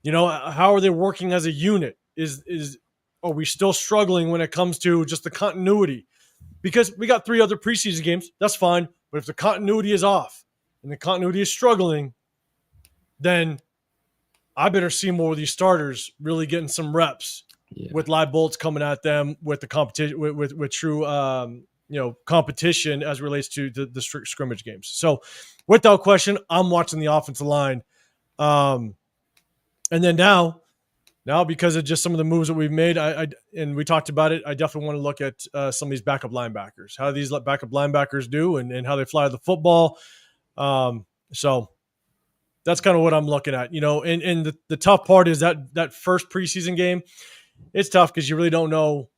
How are they working as a unit? Are we still struggling when it comes to just the continuity? Because we got 3 other preseason games, that's fine. But if the continuity is off and the continuity is struggling, then I better see more of these starters really getting some reps with live bolts coming at them with the competition, with true, competition as it relates to the scrimmage games. So without question, I'm watching the offensive line. And then now because of just some of the moves that we've made, and we talked about it, I definitely want to look at some of these backup linebackers, how these backup linebackers do and how they fly the football. So that's kind of what I'm looking at, and the tough part is that first preseason game. It's tough because you really don't know.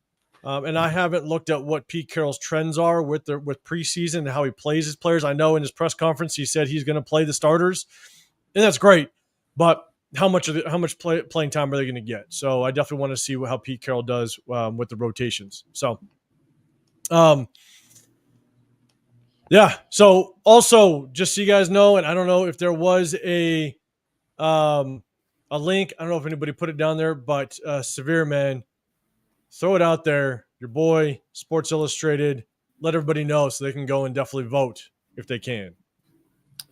And I haven't looked at what Pete Carroll's trends are with preseason and how he plays his players. I know in his press conference, he said he's going to play the starters, and that's great. But how much playing time are they going to get? So I definitely want to see how Pete Carroll does with the rotations. So, yeah. So also, just so you guys know, and I don't know if there was a link. I don't know if anybody put it down there, but Severe, man, throw it out there. Your boy, Sports Illustrated. Let everybody know so they can go and definitely vote if they can.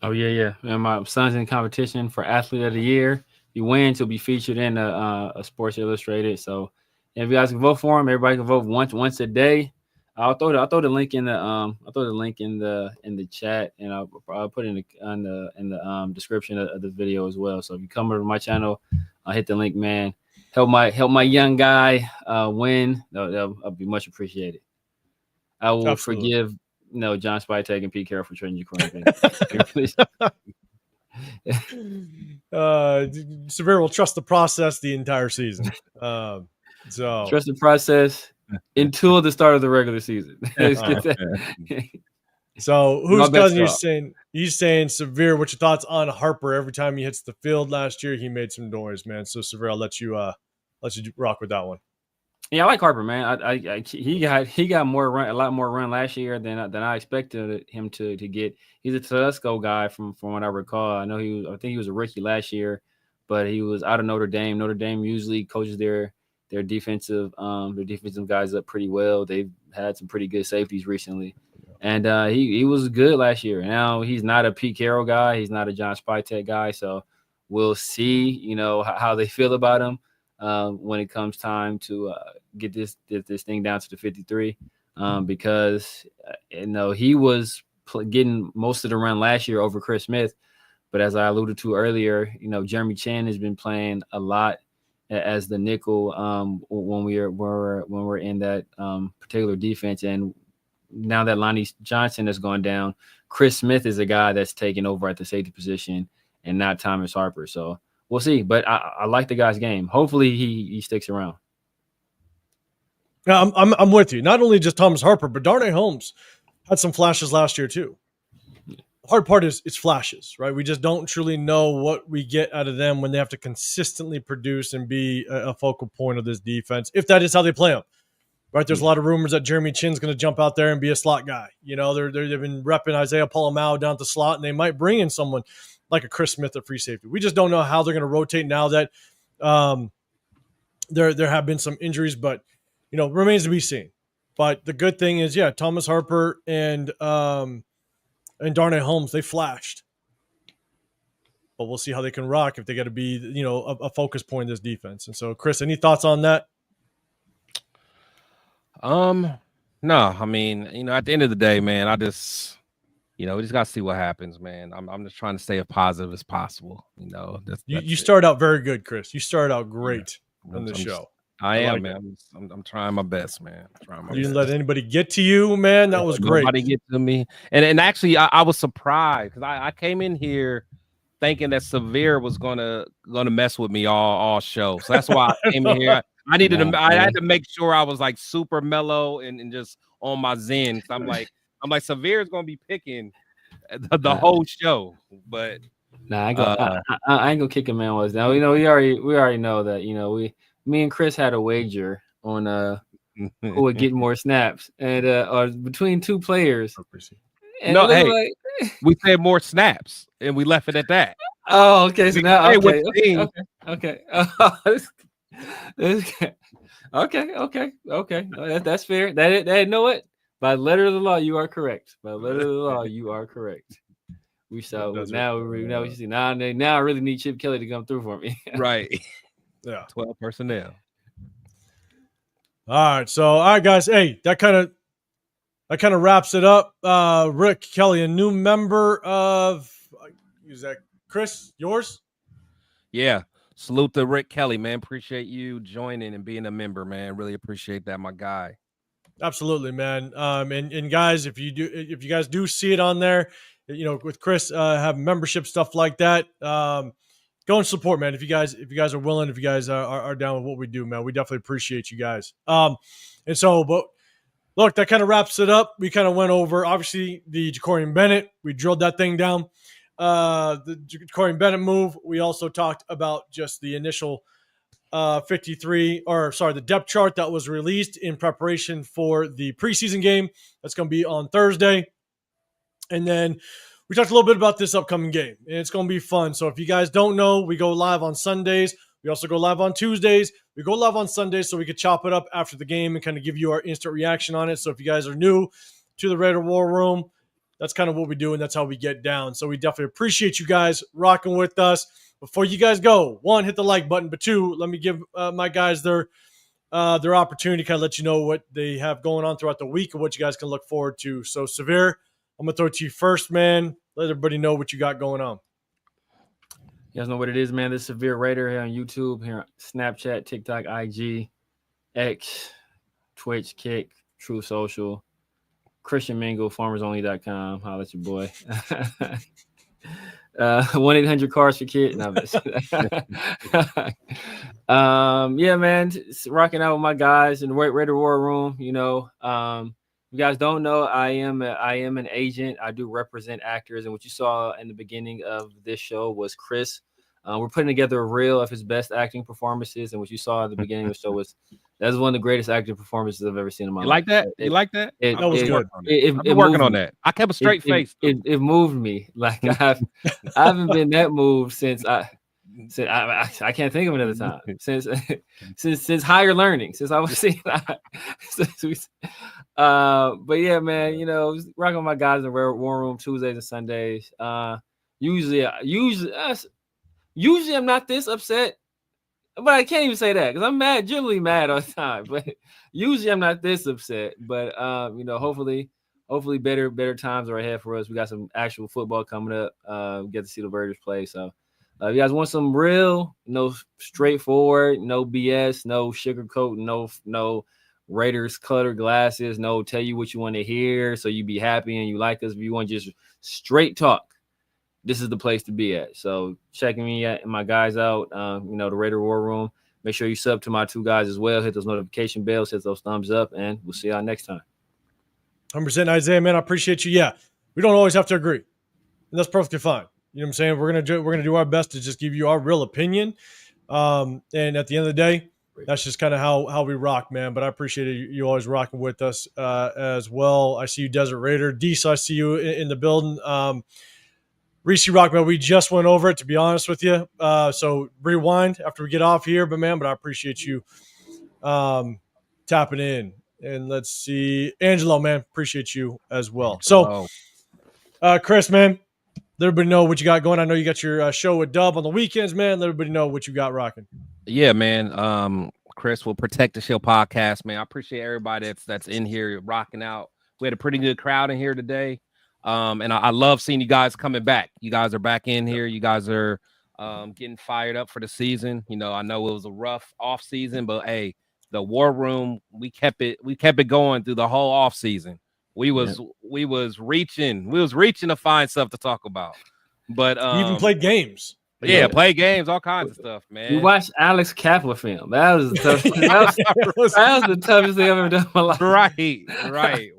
Oh, yeah. And my son's in competition for Athlete of the Year. If he wins, he'll be featured in a Sports Illustrated. So if you guys can vote for him, everybody can vote once a day. I'll throw the link in the chat, and I'll put it in the description of the video as well. So if you come over to my channel, I'll hit the link, man. Help my young guy win. That'll be much appreciated. I will forgive John Spytek and Pete Carroll for trading Jakorian Bennett. Severe will trust the process the entire season. So trust the process until the start of the regular season. So who's cousin you're saying? He's saying, Severe, what's your thoughts on Harper? Every time he hits the field last year, he made some noise, man. So Severe, I'll let you rock with that one. Yeah, I like Harper, man. He got a lot more run last year than I expected him to get. He's a Tedesco guy from what I recall. I think he was a rookie last year, but he was out of Notre Dame. Notre Dame usually coaches their defensive guys up pretty well. They've had some pretty good safeties recently, and he was good last year. Now he's not a Pete Carroll guy. He's not a John Spytek guy. So we'll see, how they feel about him. When it comes time to get this thing down to the 53, because he was getting most of the run last year over Chris Smith, but as I alluded to earlier, Jeremy Chin has been playing a lot as the nickel when we're in that particular defense, and now that Lonnie Johnson has gone down, Chris Smith is a guy that's taking over at the safety position and not Thomas Harper. So we'll see. But I like the guy's game. Hopefully he sticks around. Yeah, I'm with you. Not only just Thomas Harper, but Darnay Holmes had some flashes last year too. The hard part is it's flashes, right? We just don't truly know what we get out of them when they have to consistently produce and be a focal point of this defense, if that is how they play them. Right? There's a lot of rumors that Jeremy Chin's going to jump out there and be a slot guy. You know, they've been repping Isaiah Polamalu down at the slot, and they might bring in someone like a Chris Smith at free safety. We just don't know how they're going to rotate now that there have been some injuries, but you know, remains to be seen. But the good thing is, yeah, Thomas Harper and Darnay Holmes, they flashed. But we'll see how they can rock if they got to be, you know, a focus point in this defense. And so, Chris, any thoughts on that? No, I mean, you know, at the end of the day, man, I just, you know, we just got to see what happens, man. I'm just trying to stay as positive as possible. You know, you started out very good, Chris. You started out great on the show. I am, man. I'm trying my best, man. You didn't let anybody get to you, man. That was great. Nobody get to me. And actually, I was surprised because I came in here thinking that Severe was gonna mess with me all show. So that's why I came in here. I had to make sure I was like super mellow and just on my zen. I'm like Severe is gonna be picking the whole show, but I ain't gonna kick a man was now. You know, we already know that. You know, me and Chris had a wager on who would get more snaps and or between two players. And no, hey, we said more snaps and we left it at that. Oh, okay. So now, okay. Okay. That's fair. That you know what? By letter of the law, you are correct. By letter of the law, you are correct. We saw now. We see now. I really need Chip Kelly to come through for me. Right. Yeah. 12 personnel. All right. So, all right, guys. Hey, that kind of wraps it up. Rick Kelly, a new member of. Is that Chris? Yours? Yeah. Salute to Rick Kelly, man. Appreciate you joining and being a member, man. Really appreciate that, my guy. Absolutely, man. And guys, if you guys do see it on there, you know, with Chris, have membership stuff like that. Go and support, man. If you guys are willing, if you guys are down with what we do, man, we definitely appreciate you guys. And so, but look, that kind of wraps it up. We kind of went over obviously the Jakorian Bennett. We drilled that thing down. The Jakorian Bennett move. We also talked about just the initial the depth chart that was released in preparation for the preseason game. That's going to be on Thursday. And then we talked a little bit about this upcoming game, and it's going to be fun. So if you guys don't know, we go live on Sundays. We also go live on Tuesdays. We go live on Sundays so we could chop it up after the game and kind of give you our instant reaction on it. So if you guys are new to the Raider War Room, that's kind of what we do, and that's how we get down. So we definitely appreciate you guys rocking with us. Before you guys go, one, hit the like button, but two, let me give my guys their opportunity to kind of let you know what they have going on throughout the week and what you guys can look forward to. So, Severe, I'm going to throw it to you first, man. Let everybody know what you got going on. You guys know what it is, man. This is Severe Raider here on YouTube, here on Snapchat, TikTok, IG, X, Twitch, Kick, True Social, Christian Mingle, FarmersOnly.com. Holla at your boy. 1-800-CARS for kids. No, yeah, man. Rocking out with my guys in the Raider War Room. You know, you guys don't know, I am an agent. I do represent actors, and what you saw in the beginning of this show was Chris. We're putting together a reel of his best acting performances, and what you saw at the beginning of the show was that's one of the greatest acting performances I've ever seen in my life. Like that? You like that? That was good. I've been working on that. I kept a straight face. It moved me. Like I haven't been that moved since I can't think of another time since higher learning, since I was seeing that. But yeah, man, you know, rocking with my guys in the War Room Tuesdays and Sundays. Usually I'm not this upset, but I can't even say that because I'm generally mad all the time. But usually I'm not this upset. But you know, hopefully better times are ahead for us. We got some actual football coming up. We get to see the Raiders play. So if you guys want some real, no straightforward, no BS, no sugarcoat, no Raiders colored glasses, no tell you what you want to hear so you be happy and you like us. If you want just straight talk, this is the place to be at. So checking me and my guys out, the Raider War Room. Make sure you sub to my 2 guys as well. Hit those notification bells, hit those thumbs up, and we'll see y'all next time. 100% Isaiah, man. I appreciate you. Yeah, we don't always have to agree, and that's perfectly fine. You know what I'm saying? We're gonna do our best to just give you our real opinion. And at the end of the day, that's just kind of how we rock, man. But I appreciate you always rocking with us as well. I see you, Desert Raider. Deese, I see you in the building. Reese Rock, man, we just went over it, to be honest with you. So rewind after we get off here. But I appreciate you tapping in. And let's see. Angelo, man, appreciate you as well. So, Chris, man, let everybody know what you got going. I know you got your show with Dub on the weekends, man. Let everybody know what you got rocking. Yeah, man. Chris will Protect the Shield podcast, man. I appreciate everybody that's in here rocking out. We had a pretty good crowd in here today. And I love seeing you guys coming back. You guys are back in here. You guys are getting fired up for the season. I know it was a rough off season, but hey, the War Room, we kept it going through the whole off season. We was reaching to find stuff to talk about. But we even played games. Play games, all kinds of stuff, man. We watched Alex Kappa film. That was the toughest. that was the toughest thing I've ever done in my life. Right.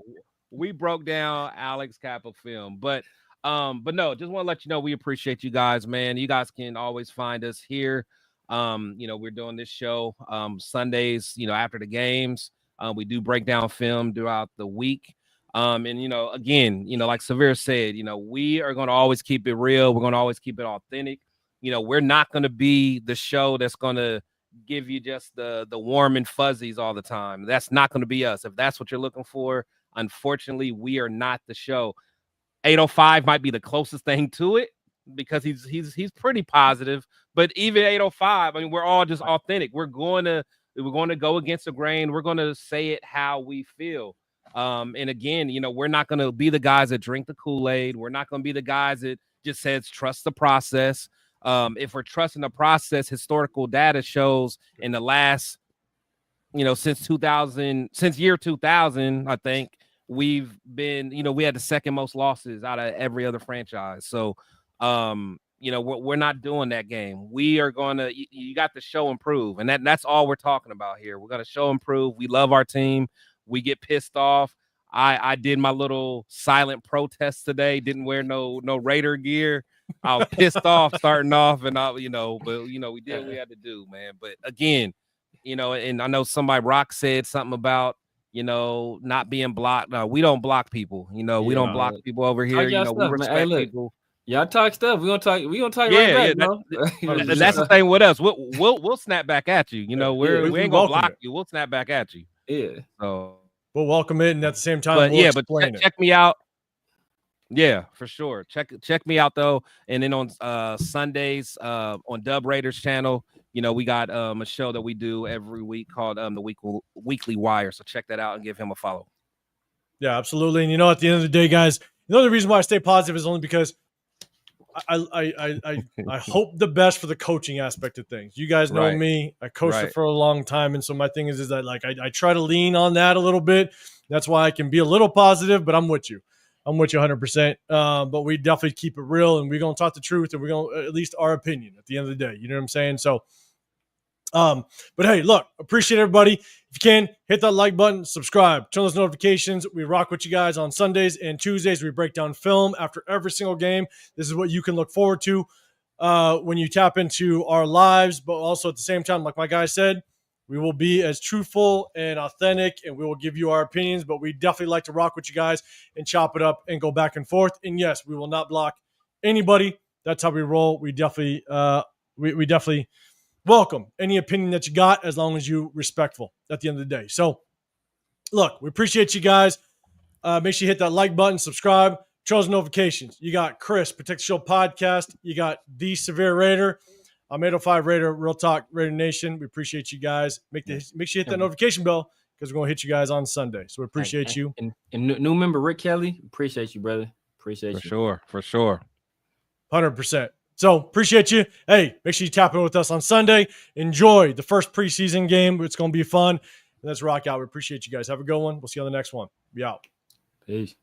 We broke down Alex Kappa film, but no, just want to let you know we appreciate you guys, man. You guys can always find us here. We're doing this show Sundays, after the games. We do break down film throughout the week. Again, like Severe said, we are going to always keep it real. We're going to always keep it authentic. We're not going to be the show that's going to give you just the warm and fuzzies all the time. That's not going to be us. If that's what you're looking for, unfortunately, we are not the show. 805 might be the closest thing to it because he's pretty positive. But even 805, I mean, we're all just authentic. We're going to go against the grain. We're going to say it how we feel. And again, we're not going to be the guys that drink the Kool-Aid. We're not going to be the guys that just says trust the process. If we're trusting the process, historical data shows in the last, since year 2000, I think we've been, we had the second most losses out of every other franchise. So, we're not doing that game. We are going to, you got to show and prove. And that's all we're talking about here. We're going to show and prove. We love our team. We get pissed off. I did my little silent protest today. Didn't wear no Raider gear. I was pissed off starting off, and we did what we had to do, man. But again, and I know Rock said something about not being blocked. No, we don't block people. We don't block people over here. We respect people. Y'all talk stuff. We gonna talk right back, bro. That's the thing with us. We'll snap back at you. We ain't gonna block you. We'll snap back at you. Yeah. So we'll welcome it, and at the same time, check me out. Yeah, for sure. Check me out though, and then on Sundays on Dub Raiders channel, we got a show that we do every week called the Weekly Wire. So check that out and give him a follow. Yeah, absolutely. And at the end of the day, guys, the reason why I stay positive is only because I hope the best for the coaching aspect of things. You guys know me. I coached it for a long time, and so my thing is that I try to lean on that a little bit. That's why I can be a little positive, but I'm with you. I'm with you 100%. But we definitely keep it real, and we're going to talk the truth, and we're going to at least our opinion at the end of the day. You know what I'm saying? So, but hey, look, appreciate everybody. If you can, hit that like button, subscribe, turn those notifications. We rock with you guys on Sundays and Tuesdays. We break down film after every single game. This is what you can look forward to when you tap into our lives, but also at the same time, like my guy said, we will be as truthful and authentic, and we will give you our opinions, but we definitely like to rock with you guys and chop it up and go back and forth. And yes, we will not block anybody. That's how we roll. We definitely we definitely welcome any opinion that you got, as long as you're respectful at the end of the day. So, look, we appreciate you guys. Make sure you hit that like button, subscribe, turn those notifications. You got Chris, Protect the Show podcast. You got The Severe Raider. I'm 805 Raider, Real Talk Raider Nation. We appreciate you guys. Make sure you hit that notification bell, because we're going to hit you guys on Sunday. So we appreciate you. And new member Rick Kelly, appreciate you, brother. Appreciate you. For sure. 100%. So appreciate you. Hey, make sure you tap in with us on Sunday. Enjoy the first preseason game. It's going to be fun. Let's rock out. We appreciate you guys. Have a good one. We'll see you on the next one. Be out. Peace.